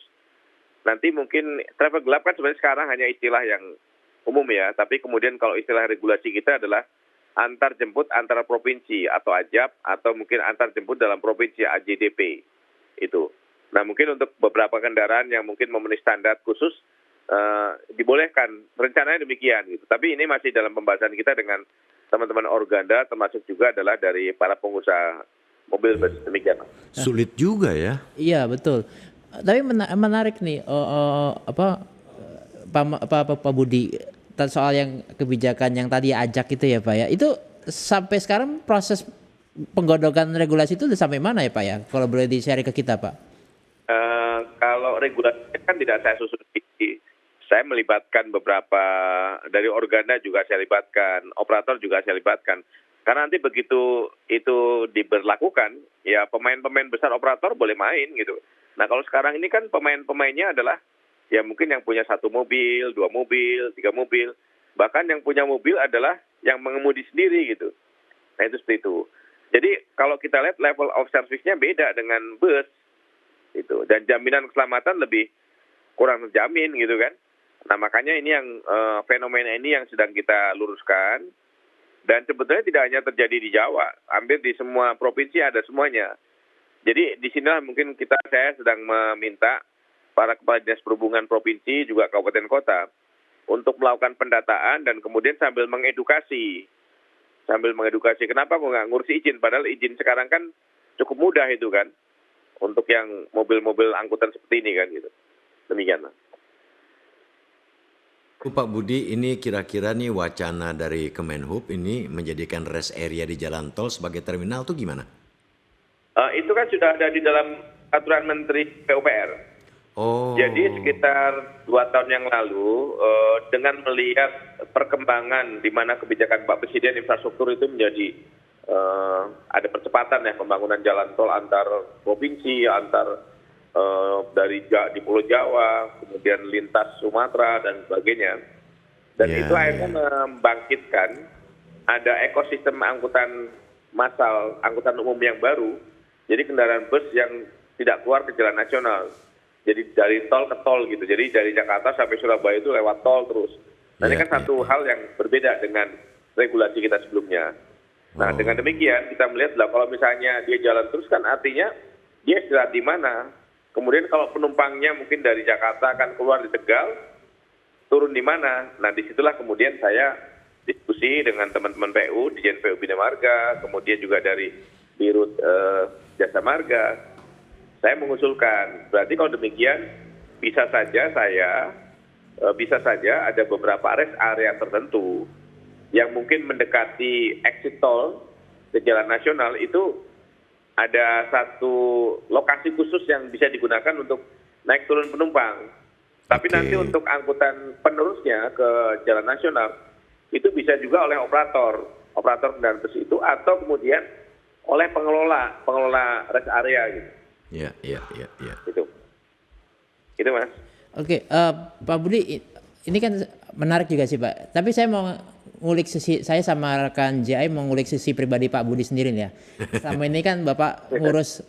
Speaker 3: Nanti mungkin travel gelap kan sebenarnya sekarang hanya istilah yang umum ya. Tapi kemudian kalau istilah regulasi kita adalah antar jemput antara provinsi atau AJAP, atau mungkin antar jemput dalam provinsi AJDP itu. Nah mungkin untuk beberapa kendaraan yang mungkin memenuhi standar khusus dibolehkan, rencananya demikian gitu. Tapi ini masih dalam pembahasan kita dengan teman-teman Organda, termasuk juga adalah dari para pengusaha mobil bus, demikian.
Speaker 1: Sulit juga ya.
Speaker 2: Iya betul. Tapi menarik nih Pak Budi soal yang kebijakan yang tadi ajak itu ya Pak ya. Itu sampai sekarang proses penggodokan regulasi itu udah sampai mana ya Pak ya? Kalau boleh di-share ke kita Pak.
Speaker 3: Kalau regulasi kan tidak saya susun. Saya melibatkan beberapa dari Organda juga saya libatkan, operator juga saya libatkan. Karena nanti begitu itu diberlakukan, ya pemain-pemain besar operator boleh main gitu. Nah kalau sekarang ini kan pemain-pemainnya adalah ya mungkin yang punya 1 mobil, 2 mobil, 3 mobil. Bahkan yang punya mobil adalah yang mengemudi sendiri gitu. Nah itu seperti itu. Jadi kalau kita lihat level of service-nya beda dengan bus. Gitu. Dan jaminan keselamatan lebih kurang terjamin gitu kan. Nah makanya ini yang fenomena ini yang sedang kita luruskan. Dan sebetulnya tidak hanya terjadi di Jawa, hampir di semua provinsi ada semuanya. Jadi di sinilah mungkin saya sedang meminta para kepala dinas perhubungan provinsi juga kabupaten kota untuk melakukan pendataan dan kemudian sambil mengedukasi. Kenapa kok nggak ngurus izin? Padahal izin sekarang kan cukup mudah itu kan untuk yang mobil-mobil angkutan seperti ini kan gitu. Demikian.
Speaker 1: Pak Budi, ini kira-kira nih wacana dari Kemenhub ini menjadikan rest area di jalan tol sebagai terminal tuh gimana?
Speaker 3: Itu kan sudah ada di dalam aturan Menteri PUPR.
Speaker 1: Oh.
Speaker 3: Jadi sekitar 2 tahun yang lalu dengan melihat perkembangan di mana kebijakan Pak Presiden infrastruktur itu menjadi ada percepatan ya pembangunan jalan tol antar provinsi, antar di Pulau Jawa, kemudian lintas Sumatera dan sebagainya. Dan itu akhirnya membangkitkan ada ekosistem angkutan massal, angkutan umum yang baru. Jadi kendaraan bus yang tidak keluar ke jalan nasional. Jadi dari tol ke tol gitu. Jadi dari Jakarta sampai Surabaya itu lewat tol terus. Nah ini kan satu hal yang berbeda dengan regulasi kita sebelumnya. Nah dengan demikian kita melihat lah kalau misalnya dia jalan terus kan artinya dia istirahat di mana. Kemudian kalau penumpangnya mungkin dari Jakarta akan keluar di Tegal, turun di mana? Nah disitulah kemudian saya diskusi dengan teman-teman PU, Dijen PU Bina Marga, kemudian juga dari Dirut Jasa Marga. Saya mengusulkan, berarti kalau demikian bisa saja ada beberapa rest area tertentu yang mungkin mendekati exit tol ke jalan nasional itu ada satu lokasi khusus yang bisa digunakan untuk naik turun penumpang. Tapi nanti untuk angkutan penerusnya ke jalan nasional itu bisa juga oleh operator kendaraan bus itu atau kemudian oleh pengelola rest area gitu.
Speaker 1: Iya.
Speaker 3: Itu Mas.
Speaker 2: Oke, Pak Budi, ini kan menarik juga sih Pak. Tapi saya mau ngulik saya sama rekan JI mau ngulik sisi pribadi Pak Budi sendiri nih ya. Selama ini kan Bapak ngurus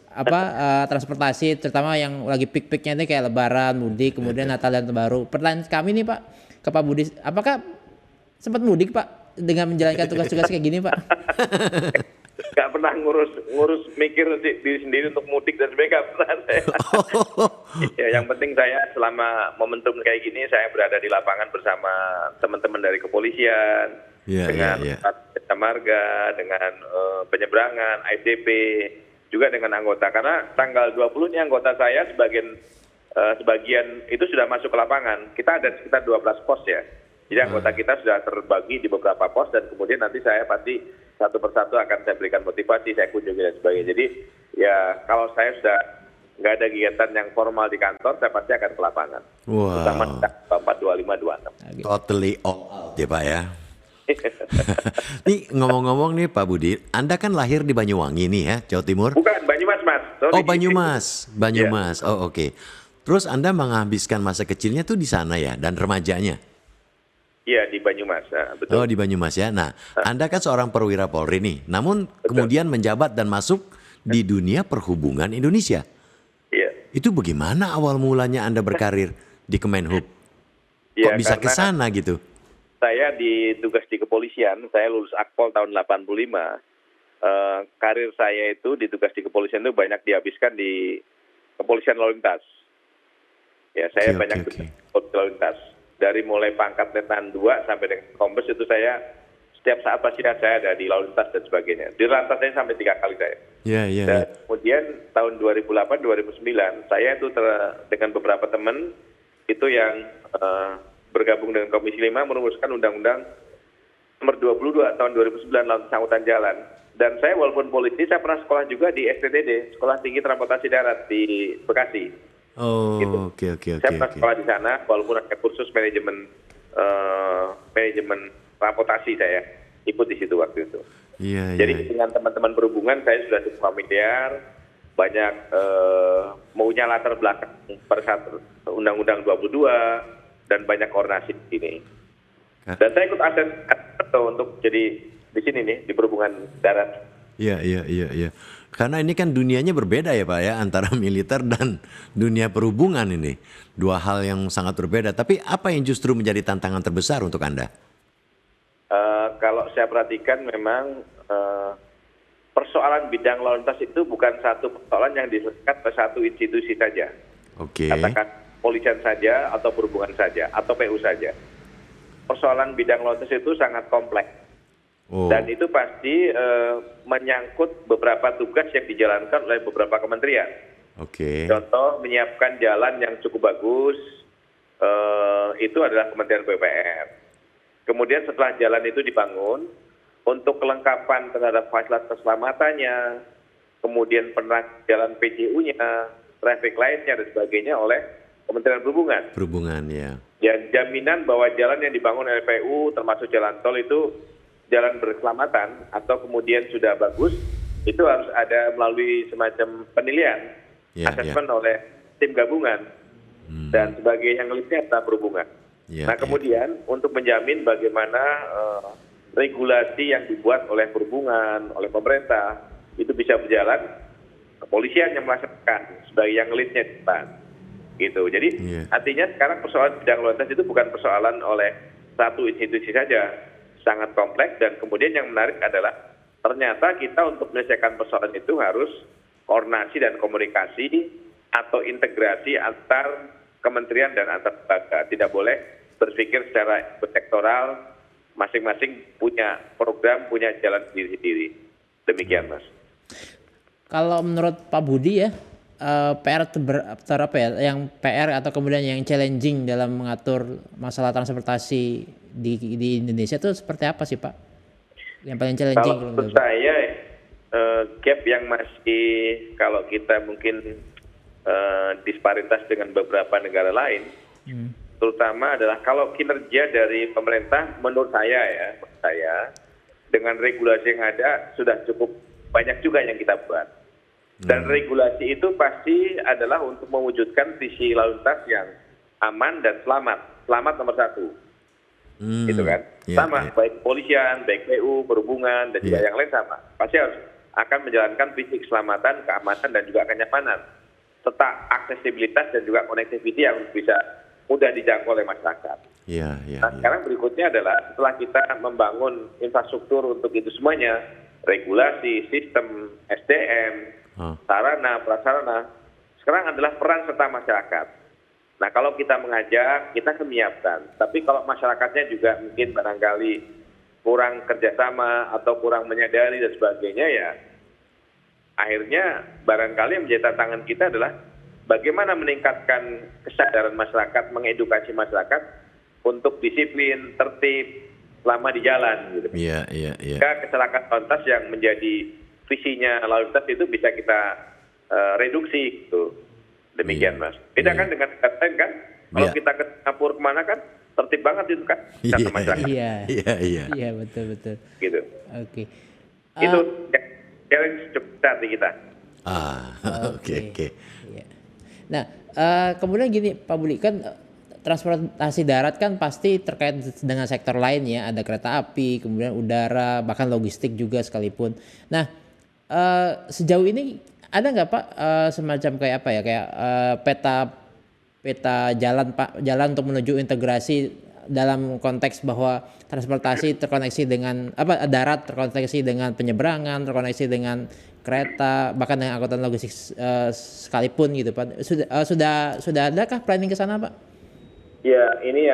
Speaker 2: transportasi terutama yang lagi peak-peaknya ini kayak Lebaran, mudik, kemudian Natal dan Tahun Baru. Pertanyaan kami nih Pak ke Pak Budi, apakah sempat mudik Pak dengan menjalankan tugas-tugas kayak gini Pak?
Speaker 3: Gak pernah ngurus mikir diri sendiri untuk mudik dan sebagainya, gak pernah saya. Ya, yang penting saya selama momentum kayak gini saya berada di lapangan bersama teman-teman dari kepolisian, dengan Jasa Marga, dengan penyeberangan, ASDP, juga dengan anggota. Karena tanggal 20 ini anggota saya sebagian itu sudah masuk ke lapangan. Kita ada sekitar 12 pos ya. Jadi anggota kita sudah terbagi di beberapa pos dan kemudian nanti saya pasti satu persatu akan saya berikan motivasi, saya kunjungi dan sebagainya. Jadi ya kalau saya sudah nggak ada kegiatan yang formal di kantor, saya pasti akan ke lapangan. Terutama
Speaker 1: Wow,
Speaker 3: 2526.
Speaker 1: totally all out ya Pak ya. Nih ngomong-ngomong nih Pak Budi, Anda kan lahir di Banyuwangi nih ya, Jawa Timur.
Speaker 3: Bukan Banyumas, Mas. Sorry.
Speaker 1: Oh Banyumas. Oh oke. Terus Anda menghabiskan masa kecilnya tuh di sana ya dan remajanya.
Speaker 3: Iya, di Banyumas. Nah, betul.
Speaker 1: Oh di Banyumas ya. Nah, Anda kan seorang perwira Polri nih, namun kemudian menjabat dan masuk di dunia perhubungan Indonesia.
Speaker 3: Iya.
Speaker 1: Itu bagaimana awal mulanya Anda berkarir di Kemenhub?
Speaker 3: Iya,
Speaker 1: Kok bisa ke
Speaker 3: karena
Speaker 1: sana gitu?
Speaker 3: saya ditugas di kepolisian, saya lulus Akpol tahun 85. Karir saya itu ditugas di kepolisian itu banyak dihabiskan di kepolisian lalu lintas. Ya, saya
Speaker 1: Oke,
Speaker 3: banyak
Speaker 1: oke.
Speaker 3: di lalu lintas. Dari mulai pangkat letnan 2 sampai dengan kombes itu saya setiap saat pasti saya ada di lalu lintas dan sebagainya. Di lantas saya sampai 3 kali saya.
Speaker 1: Iya.
Speaker 3: Dan kemudian tahun 2008-2009 saya itu dengan beberapa teman itu yang bergabung dengan Komisi 5 merumuskan Undang-Undang Nomor 22 tahun 2009 tentang angkutan jalan. Dan saya walaupun polisi, saya pernah sekolah juga di STTD, Sekolah Tinggi Transportasi Darat di Bekasi.
Speaker 1: Oh,
Speaker 3: Gitu.
Speaker 1: oke.
Speaker 3: Saya pernah sekolah di sana, walaupun ada kursus manajemen transportasi saya ikut di situ waktu itu.
Speaker 1: Iya.
Speaker 3: Jadi dengan teman-teman berhubungan saya sudah cukup familiar, banyak maunya latar belakang pada saat Undang-Undang 22 dan banyak koordinasi di sini. Dan saya ikut akses untuk jadi di sini nih di perhubungan darat.
Speaker 1: Iya. Karena ini kan dunianya berbeda ya Pak ya, antara militer dan dunia perhubungan ini. Dua hal yang sangat berbeda. Tapi apa yang justru menjadi tantangan terbesar untuk Anda?
Speaker 3: Kalau saya perhatikan memang persoalan bidang lalu lintas itu bukan satu persoalan yang diselesaikan oleh satu institusi saja.
Speaker 1: Oke.
Speaker 3: Katakan polisian saja atau perhubungan saja atau PU saja. Persoalan bidang lalu lintas itu sangat kompleks.
Speaker 1: Oh.
Speaker 3: Dan itu pasti menyangkut beberapa tugas yang dijalankan oleh beberapa kementerian.
Speaker 1: Oke.
Speaker 3: Contoh menyiapkan jalan yang cukup bagus, itu adalah Kementerian PUPR. Kemudian setelah jalan itu dibangun, untuk kelengkapan terhadap fasilitas keselamatannya, kemudian jalan PJU-nya, traffic light-nya dan sebagainya oleh Kementerian Perhubungan.
Speaker 1: Perhubungan ya.
Speaker 3: Dan jaminan bahwa jalan yang dibangun oleh PU termasuk jalan tol itu jalan berkeselamatan atau kemudian sudah bagus, itu harus ada melalui semacam penilaian, asesmen oleh tim gabungan dan sebagai yang ngelitnya adalah perhubungan. Nah kemudian untuk menjamin bagaimana regulasi yang dibuat oleh perhubungan, oleh pemerintah itu bisa berjalan, kepolisian yang melaksanakan sebagai yang ngelitnya di depan. Gitu. Jadi artinya sekarang persoalan bidang lalu lintas itu bukan persoalan oleh satu institusi saja, sangat kompleks dan kemudian yang menarik adalah ternyata kita untuk menyelesaikan persoalan itu harus koordinasi dan komunikasi atau integrasi antar kementerian dan antar lembaga. Tidak boleh berpikir secara sektoral, masing-masing punya program, punya jalan sendiri-sendiri. Demikian, Mas.
Speaker 2: Kalau menurut Pak Budi ya, yang PR atau kemudian yang challenging dalam mengatur masalah transportasi di Indonesia itu seperti apa sih Pak? Yang paling challenging?
Speaker 3: Kalau menurut saya gap yang masih kalau kita mungkin disparitas dengan beberapa negara lain, terutama adalah kalau kinerja dari pemerintah menurut saya dengan regulasi yang ada sudah cukup banyak juga yang kita buat. Dan regulasi itu pasti adalah untuk mewujudkan visi lalu lintas yang aman dan selamat. Selamat nomor satu. Gitu kan. Baik kepolisian, baik PU, perhubungan, dan juga yang lain sama. Pasti harus akan menjalankan visi keselamatan, keamanan, dan juga kenyamanan. Serta aksesibilitas dan juga connectivity yang bisa mudah dijangkau oleh masyarakat. Sekarang berikutnya adalah setelah kita membangun infrastruktur untuk itu semuanya, regulasi, sistem, SDM, sarana, prasarana, sekarang adalah peran serta masyarakat. Nah kalau kita mengajak, kita akan menyiapkan. Tapi kalau masyarakatnya juga mungkin barangkali kurang kerjasama atau kurang menyadari dan sebagainya ya, akhirnya barangkali yang menjadi tantangan kita adalah bagaimana meningkatkan kesadaran masyarakat, mengedukasi masyarakat untuk disiplin, tertib, selama di jalan. Gitu. Kecelakaan lalu lintas yang menjadi visinya lalu lintas itu bisa kita reduksi gitu. Demikian Mas. Beda kan dengan negara lain kan? Kalau
Speaker 1: Iya.
Speaker 3: kita ke Singapura kemana kan tertib banget itu kan? Kita
Speaker 1: Iya,
Speaker 3: masyarakat
Speaker 2: Iya.
Speaker 1: Iya.
Speaker 2: Iya, betul.
Speaker 3: gitu.
Speaker 2: Oke.
Speaker 3: Itu challenge cukup besar di kita.
Speaker 1: Oke.
Speaker 2: Iya. Nah, kemudian gini Pak Budi, kan transportasi darat kan pasti terkait dengan sektor lain ya, ada kereta api, kemudian udara, bahkan logistik juga sekalipun. Nah, sejauh ini ada nggak Pak semacam kayak apa ya, kayak peta jalan untuk menuju integrasi dalam konteks bahwa transportasi terkoneksi dengan darat terkoneksi dengan penyeberangan, terkoneksi dengan kereta, bahkan dengan angkutan logistik sekalipun gitu Pak. Sudah adakah planning ke sana Pak?
Speaker 3: Ya, ini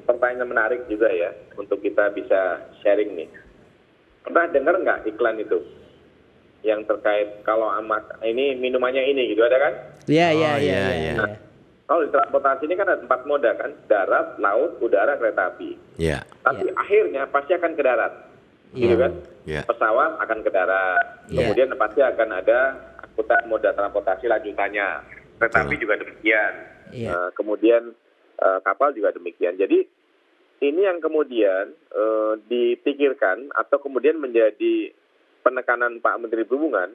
Speaker 3: pertanyaan menarik juga ya untuk kita bisa sharing nih. Pernah dengar nggak iklan itu yang terkait kalau ini minumannya ini gitu, ada kan?
Speaker 2: Iya.
Speaker 3: Kalau di transportasi ini kan ada 4 moda kan, darat, laut, udara, kereta api.
Speaker 1: Iya.
Speaker 3: Tapi akhirnya pasti akan ke darat, gitu kan?
Speaker 1: Iya.
Speaker 3: Pesawat akan ke darat,
Speaker 2: Iya.
Speaker 3: kemudian pasti akan ada angkutan moda transportasi lanjutannya. Kereta api juga demikian.
Speaker 2: Iya.
Speaker 3: Kemudian kapal juga demikian. Jadi ini yang kemudian dipikirkan atau kemudian menjadi penekanan Pak Menteri Perhubungan.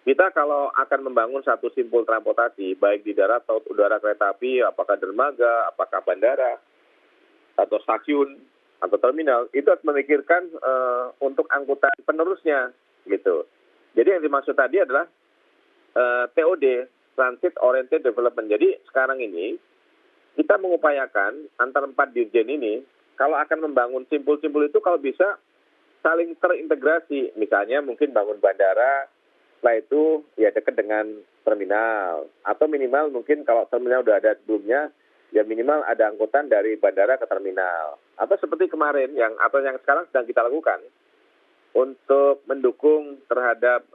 Speaker 3: Kita kalau akan membangun satu simpul transportasi, baik di darat, laut, udara, kereta api, apakah dermaga, apakah bandara, atau stasiun, atau terminal, itu harus memikirkan untuk angkutan penerusnya, gitu. Jadi yang dimaksud tadi adalah TOD, Transit Oriented Development. Jadi sekarang ini, kita mengupayakan antara 4 dirjen ini, kalau akan membangun simpul-simpul itu kalau bisa saling terintegrasi. Misalnya mungkin bangun bandara, setelah itu ya dekat dengan terminal. Atau minimal mungkin kalau terminal udah ada sebelumnya, ya minimal ada angkutan dari bandara ke terminal. Atau seperti kemarin yang sekarang sedang kita lakukan untuk mendukung terhadap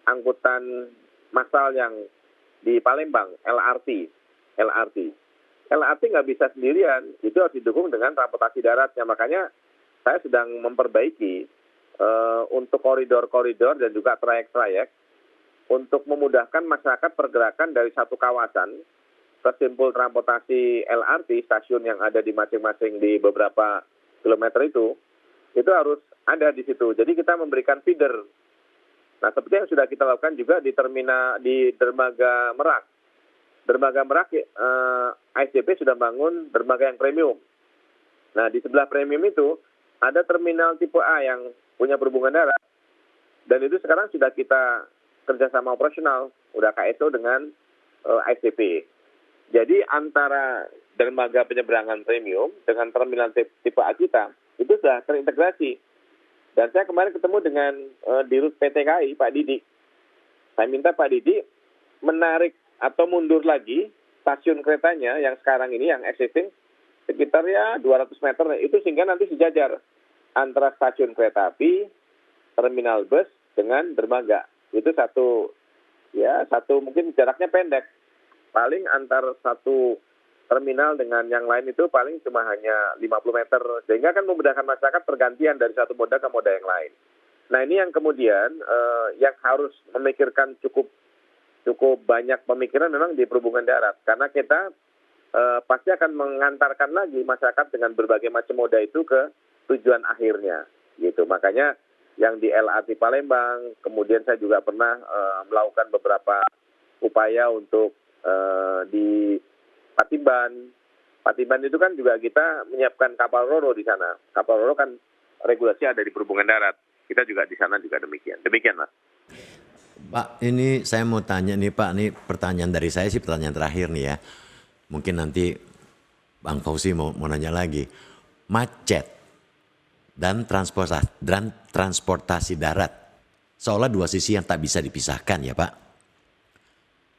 Speaker 3: angkutan massal yang di Palembang, LRT nggak bisa sendirian, itu harus didukung dengan transportasi daratnya. Makanya saya sedang memperbaiki untuk koridor-koridor dan juga trayek-trayek untuk memudahkan masyarakat pergerakan dari satu kawasan ke simpul transportasi LRT, stasiun yang ada di masing-masing di beberapa kilometer itu harus ada di situ. Jadi kita memberikan feeder. Nah, seperti yang sudah kita lakukan juga di dermaga Merak. Dermaga Merak, ASDP sudah bangun dermaga yang premium. Nah, di sebelah premium itu ada terminal tipe A yang punya perhubungan darat. Dan itu sekarang sudah kita kerjasama operasional, udah KSO dengan ASDP. Jadi antara dermaga penyeberangan premium dengan terminal tipe A kita, itu sudah terintegrasi. Dan saya kemarin ketemu dengan Dirut PT KAI, Pak Didi. Saya minta Pak Didi menarik atau mundur lagi stasiun keretanya yang sekarang ini, yang existing, sekitar ya 200 meter, itu sehingga nanti sejajar antara stasiun kereta api, terminal bus, dengan dermaga. Itu satu mungkin jaraknya pendek. Paling antar satu terminal dengan yang lain itu paling cuma hanya 50 meter. Sehingga kan memudahkan masyarakat pergantian dari satu moda ke moda yang lain. Nah ini yang kemudian yang harus memikirkan cukup banyak pemikiran memang di perhubungan darat. Karena kita pasti akan mengantarkan lagi masyarakat dengan berbagai macam moda itu ke tujuan akhirnya, gitu. Makanya yang di LRT Palembang, kemudian saya juga pernah melakukan beberapa upaya untuk di Patimban. Patimban itu kan juga kita menyiapkan kapal Roro di sana. Kapal Roro kan regulasi ada di perhubungan darat. Kita juga di sana juga demikian. Demikian, Mas.
Speaker 1: Pak, ini saya mau tanya nih Pak, ini pertanyaan dari saya sih pertanyaan terakhir nih ya. Mungkin nanti Bang Fauzi mau nanya lagi. Macet dan transportasi darat seolah dua sisi yang tak bisa dipisahkan ya Pak.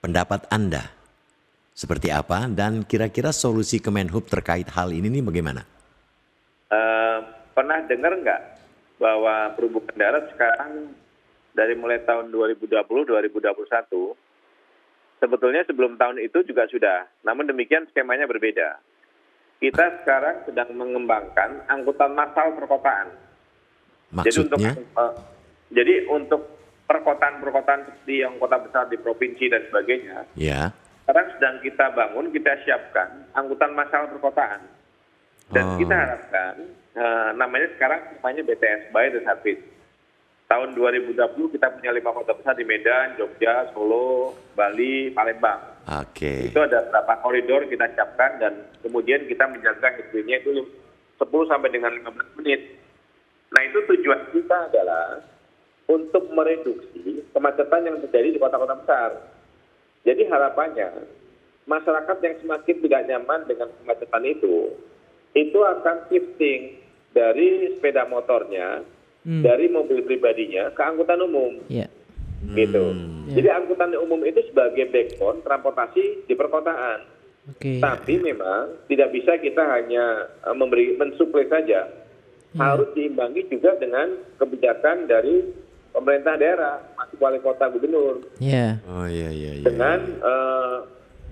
Speaker 1: Pendapat Anda seperti apa dan kira-kira solusi Kemenhub terkait hal ini nih bagaimana?
Speaker 3: Pernah dengar nggak bahwa perhubungan darat sekarang dari mulai tahun 2020-2021 sebetulnya sebelum tahun itu juga sudah, namun demikian skemanya berbeda. Kita sekarang sedang mengembangkan angkutan massal perkotaan.
Speaker 1: Maksudnya?
Speaker 3: Jadi untuk perkotaan-perkotaan seperti yang kota besar di provinsi dan sebagainya,
Speaker 1: Ya.
Speaker 3: sekarang sedang kita bangun, kita siapkan angkutan massal perkotaan. Dan kita harapkan, namanya BTS, Buy the Service. Tahun 2020 kita punya 5 kota besar di Medan, Jogja, Solo, Bali, Palembang.
Speaker 1: Oke.
Speaker 3: Itu ada beberapa koridor kita siapkan dan kemudian kita menjaga headway-nya itu 10 sampai dengan 15 menit. Nah itu tujuan kita adalah untuk mereduksi kemacetan yang terjadi di kota-kota besar. Jadi harapannya masyarakat yang semakin tidak nyaman dengan kemacetan itu akan shifting dari sepeda motornya, dari mobil pribadinya ke angkutan umum.
Speaker 2: Ya.
Speaker 3: Gitu. Jadi angkutan umum itu sebagai backbone transportasi di perkotaan.
Speaker 2: Oke.
Speaker 3: Tapi memang tidak bisa kita hanya mensuplai saja. Harus diimbangi juga dengan kebijakan dari pemerintah daerah, wali kota, gubernur.
Speaker 2: Ya.
Speaker 1: Oh iya.
Speaker 3: Dengan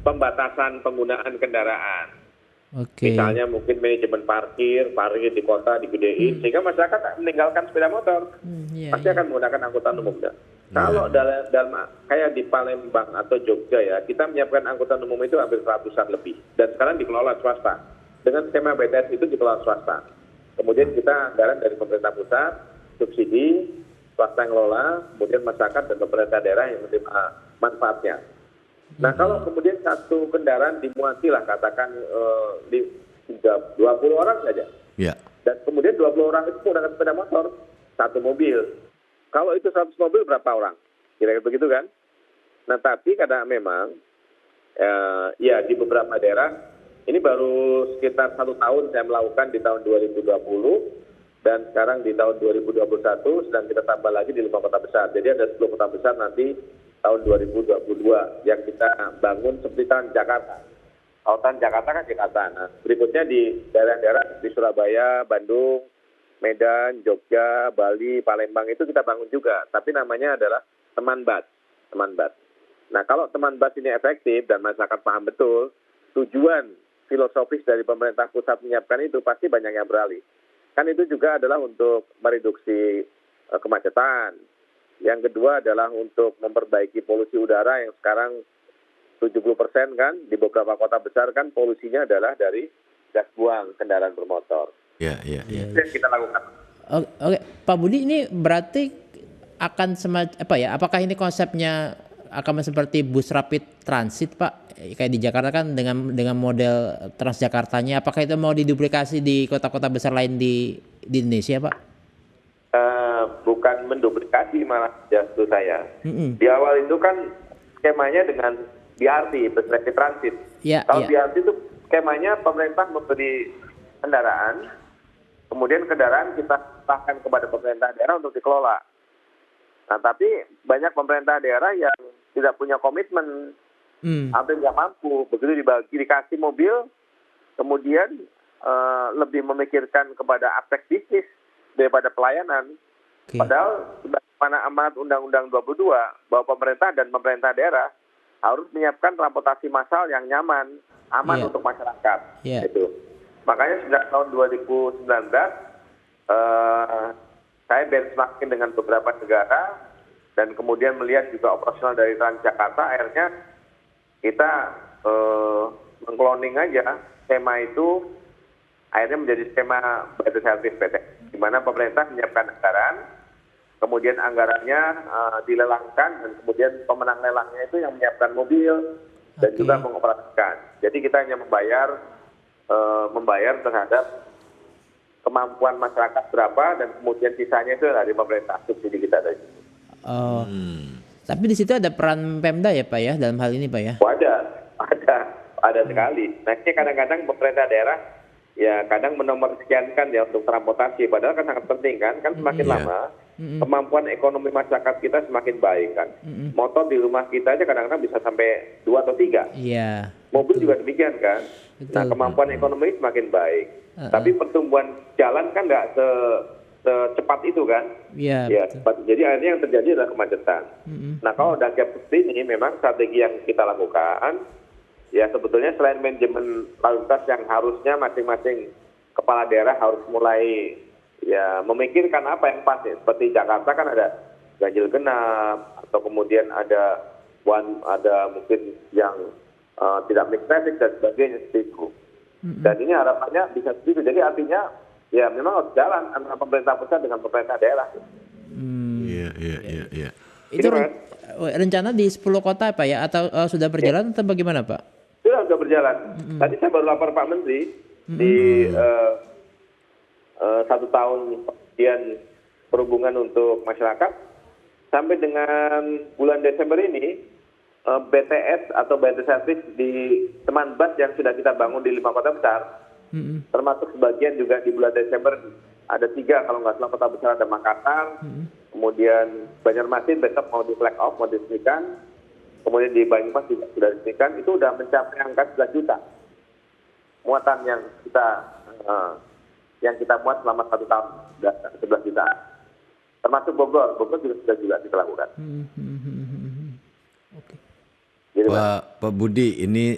Speaker 3: pembatasan penggunaan kendaraan.
Speaker 2: Oke.
Speaker 3: Misalnya mungkin manajemen parkir di kota digedein sehingga masyarakat meninggalkan sepeda motor.
Speaker 2: Iya,
Speaker 3: Pasti akan menggunakan angkutan umum. Kalau dalam kayak di Palembang atau Jogja ya, kita menyiapkan angkutan umum itu hampir 100-an lebih. Dan sekarang dikelola swasta. Dengan skema BTS itu dikelola swasta. Kemudian kita anggaran dari pemerintah pusat, subsidi, swasta yang ngelola, kemudian masyarakat dan pemerintah daerah yang menerima manfaatnya. Nah kalau kemudian satu kendaraan dimuati lah katakan 20 orang saja.
Speaker 1: Ya.
Speaker 3: Dan kemudian 20 orang itu menggunakan sepeda motor, satu mobil. Kalau itu 100 mobil berapa orang? Kira-kira begitu kan? Nah tapi karena memang ya di beberapa daerah, ini baru sekitar 1 tahun saya melakukan di tahun 2020, dan sekarang di tahun 2021 sedang kita tambah lagi di 5 kota besar. Jadi ada 10 kota besar nanti tahun 2022 yang kita bangun seperti Trans Jakarta. Kalau Trans Jakarta kan Jakarta. Nah, berikutnya di daerah-daerah di Surabaya, Bandung, Medan, Jogja, Bali, Palembang itu kita bangun juga. Tapi namanya adalah teman bus. Nah, kalau teman bus ini efektif dan masyarakat paham betul, tujuan filosofis dari pemerintah pusat menyiapkan itu pasti banyak yang beralih. Kan itu juga adalah untuk mereduksi kemacetan. Yang kedua adalah untuk memperbaiki polusi udara yang sekarang 70% kan di beberapa kota besar kan polusinya adalah dari gas buang kendaraan bermotor.
Speaker 1: Iya.
Speaker 3: Itu yang kita lakukan.
Speaker 2: Oke, Pak Budi, ini berarti akan apakah ini konsepnya akan seperti bus rapid transit, Pak? Kayak di Jakarta kan dengan model Transjakartanya, apakah itu mau diduplikasi di kota-kota besar lain di Indonesia, Pak?
Speaker 3: Bukan menduplikasi malah justru saya. Di awal itu kan skemanya dengan BRT, bus rapid transit. Kalau BRT itu skemanya pemerintah memberi kendaraan, kemudian kendaraan kita serahkan kepada pemerintah daerah untuk dikelola. Nah, tapi banyak pemerintah daerah yang tidak punya komitmen atau nggak mampu. Begitu dikasih mobil, kemudian lebih memikirkan kepada aspek bisnis daripada pelayanan. Padahal sebagaimana amanat Undang-Undang 22 bahwa pemerintah dan pemerintah daerah harus menyiapkan transportasi massal yang nyaman, aman untuk masyarakat. Itu. Makanya sejak tahun 2019 saya benchmarking dengan beberapa negara dan kemudian melihat juga operasional dari Transjakarta, akhirnya kita mengkloning aja skema itu akhirnya menjadi skema by the service PT, di mana pemerintah menyiapkan anggaran, kemudian anggarannya dilelangkan dan kemudian pemenang lelangnya itu yang menyiapkan mobil dan juga mengoperasikan. Jadi kita hanya membayar terhadap kemampuan masyarakat berapa dan kemudian sisanya itu dari pemerintah, subsidi kita dari situ.
Speaker 2: Tapi di situ ada peran Pemda ya Pak ya dalam hal ini Pak ya?
Speaker 3: Ada sekali. Nah ini kadang-kadang pemerintah daerah ya kadang menomorsekiankan ya untuk transportasi, padahal kan sangat penting kan semakin lama kemampuan ekonomi masyarakat kita semakin baik kan. Motor di rumah kita aja kadang-kadang bisa sampai 2 atau 3.
Speaker 2: Iya.
Speaker 3: Mobil juga demikian kan.
Speaker 2: Betul.
Speaker 3: Nah kemampuan ekonomi semakin baik. Tapi pertumbuhan jalan kan nggak secepat itu kan.
Speaker 2: Iya.
Speaker 3: Ya, jadi akhirnya yang terjadi adalah kemacetan. Nah kalau udah gap seperti ini memang strategi yang kita lakukan ya sebetulnya selain manajemen lalu lintas yang harusnya masing-masing kepala daerah harus mulai ya memikirkan apa yang pas ya. Seperti Jakarta kan ada ganjil genap atau kemudian ada mungkin yang tidak make traffic dan sebagainya seperti itu. Dan ini harapannya bisa begitu. Jadi artinya ya memang harus jalan antara pemerintah pusat dengan pemerintah daerah.
Speaker 1: Iya.
Speaker 2: Itu
Speaker 3: Mas.
Speaker 2: rencana di 10 kota Pak ya, atau sudah berjalan atau bagaimana Pak?
Speaker 3: Sudah berjalan. Tadi saya baru lapor Pak Menteri di 1 tahun kemudian perhubungan untuk masyarakat sampai dengan bulan Desember ini BTS atau BTS service di teman bus yang sudah kita bangun di 5 kota besar, termasuk sebagian juga di bulan Desember ada 3 kalau nggak salah kota besar, ada Makassar, kemudian Banjarmasin besok mau di flag off, mau diresmikan, kemudian di Banyumas juga sudah diresmikan, itu sudah mencapai angka 11 juta muatan yang kita muat selama 1 tahun, 11 juta. Termasuk Bogor juga kita lakukan. Jadi,
Speaker 1: Pak Budi, ini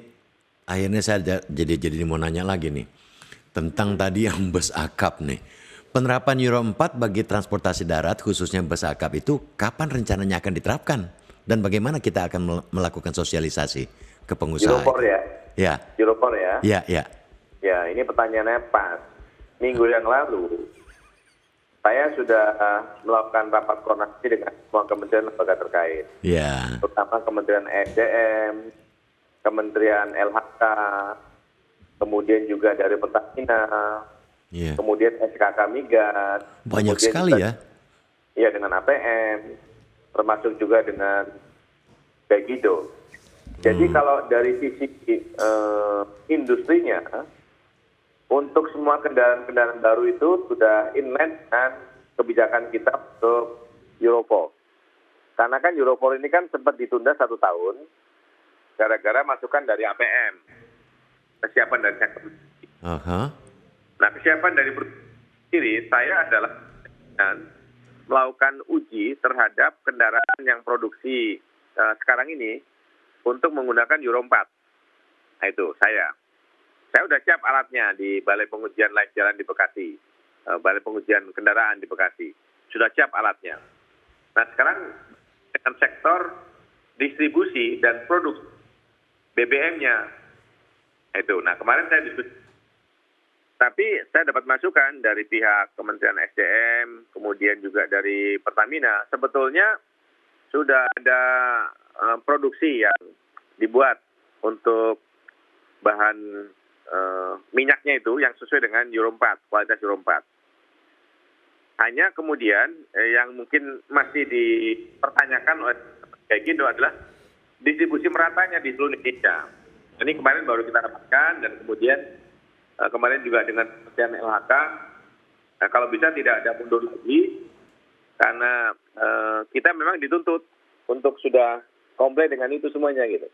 Speaker 1: akhirnya saya jadi mau nanya lagi nih tentang tadi yang bus akap nih. Penerapan Euro 4 bagi transportasi darat khususnya bus akap itu kapan rencananya akan diterapkan dan bagaimana kita akan melakukan sosialisasi ke pengusaha?
Speaker 3: Euro 4 ya?
Speaker 1: Ya.
Speaker 3: Euro 4 ya?
Speaker 1: Ya.
Speaker 3: Ya, ini pertanyaannya pas. Minggu yang lalu saya sudah melakukan rapat koordinasi dengan semua kementerian lembaga terkait.
Speaker 1: Ya.
Speaker 3: Terutama Kementerian SDM, Kementerian LHK, kemudian juga dari Pertamina,
Speaker 1: Ya.
Speaker 3: kemudian SKK Migas.
Speaker 1: Banyak
Speaker 3: kemudian
Speaker 1: sekali
Speaker 3: juga,
Speaker 1: ya.
Speaker 3: Iya, dengan APM, termasuk juga dengan Begido. Jadi kalau dari sisi industrinya, untuk semua kendaraan baru itu sudah inline dengan kebijakan kita untuk Euro 4. Karena kan Euro 4 ini kan sempat ditunda 1 tahun gara-gara masukan dari APM, kesiapan dari sektor. Nah, kesiapan dari sendiri saya adalah melakukan uji terhadap kendaraan yang produksi sekarang ini untuk menggunakan Euro 4. Nah, itu saya sudah siap alatnya di Balai Pengujian Layak Jalan di Bekasi, Balai Pengujian Kendaraan di Bekasi. Sudah siap alatnya. Nah, sekarang dengan sektor distribusi dan produksi BBM-nya. Itu. Nah, kemarin saya diskusi. Tapi saya dapat masukan dari pihak Kementerian SDM, kemudian juga dari Pertamina, sebetulnya sudah ada produksi yang dibuat untuk bahan minyaknya itu yang sesuai dengan Euro 4, kualitas Euro 4. Hanya kemudian yang mungkin masih dipertanyakan oleh kayak gitu adalah distribusi meratanya di seluruh Indonesia. Ini kemarin baru kita dapatkan dan kemudian kemarin juga dengan Kementerian LHK, kalau bisa tidak ada mundur lagi karena kita memang dituntut untuk sudah komplit dengan itu semuanya gitu.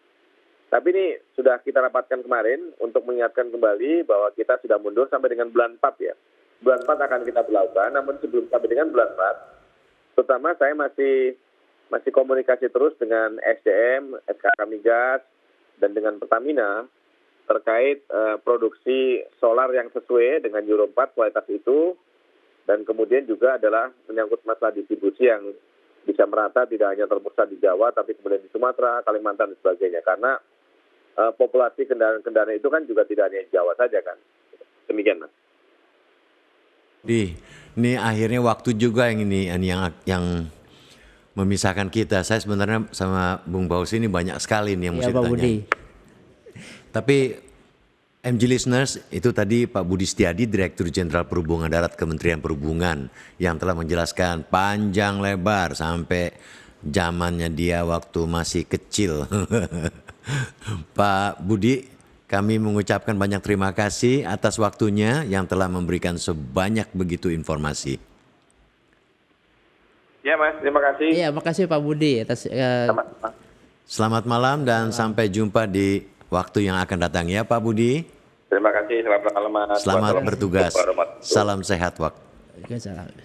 Speaker 3: Tapi ini sudah kita rapatkan kemarin untuk mengingatkan kembali bahwa kita sudah mundur sampai dengan bulan 4 ya. Bulan 4 akan kita berlakukan, namun sebelum sampai dengan bulan 4, terutama saya masih komunikasi terus dengan SDM, SKK Migas, dan dengan Pertamina terkait produksi solar yang sesuai dengan Euro 4 kualitas itu, dan kemudian juga adalah menyangkut masalah distribusi yang bisa merata tidak hanya terpusat di Jawa, tapi kemudian di Sumatera, Kalimantan, dan sebagainya. Karena populasi kendaraan-kendaraan itu kan juga tidak hanya di Jawa saja kan. Demikian, Mas.
Speaker 1: Ini akhirnya waktu juga yang ini yang memisahkan kita. Saya sebenarnya sama Bung Baus ini banyak sekali nih yang mesti
Speaker 2: Pak
Speaker 1: ditanya.
Speaker 2: Budi.
Speaker 1: Tapi MG listeners, itu tadi Pak Budi Setiadi, Direktur Jenderal Perhubungan Darat Kementerian Perhubungan, yang telah menjelaskan panjang lebar sampai zamannya dia waktu masih kecil. Pak Budi, kami mengucapkan banyak terima kasih atas waktunya yang telah memberikan sebanyak begitu informasi.
Speaker 3: Ya, Mas, terima kasih.
Speaker 2: Iya, makasih Pak Budi atas
Speaker 1: Selamat malam dan sampai jumpa di waktu yang akan datang ya Pak Budi.
Speaker 3: Terima kasih, selamat malam, Mas.
Speaker 1: Selamat bertugas. Salam sehat waktu.
Speaker 2: Waalaikumsalam.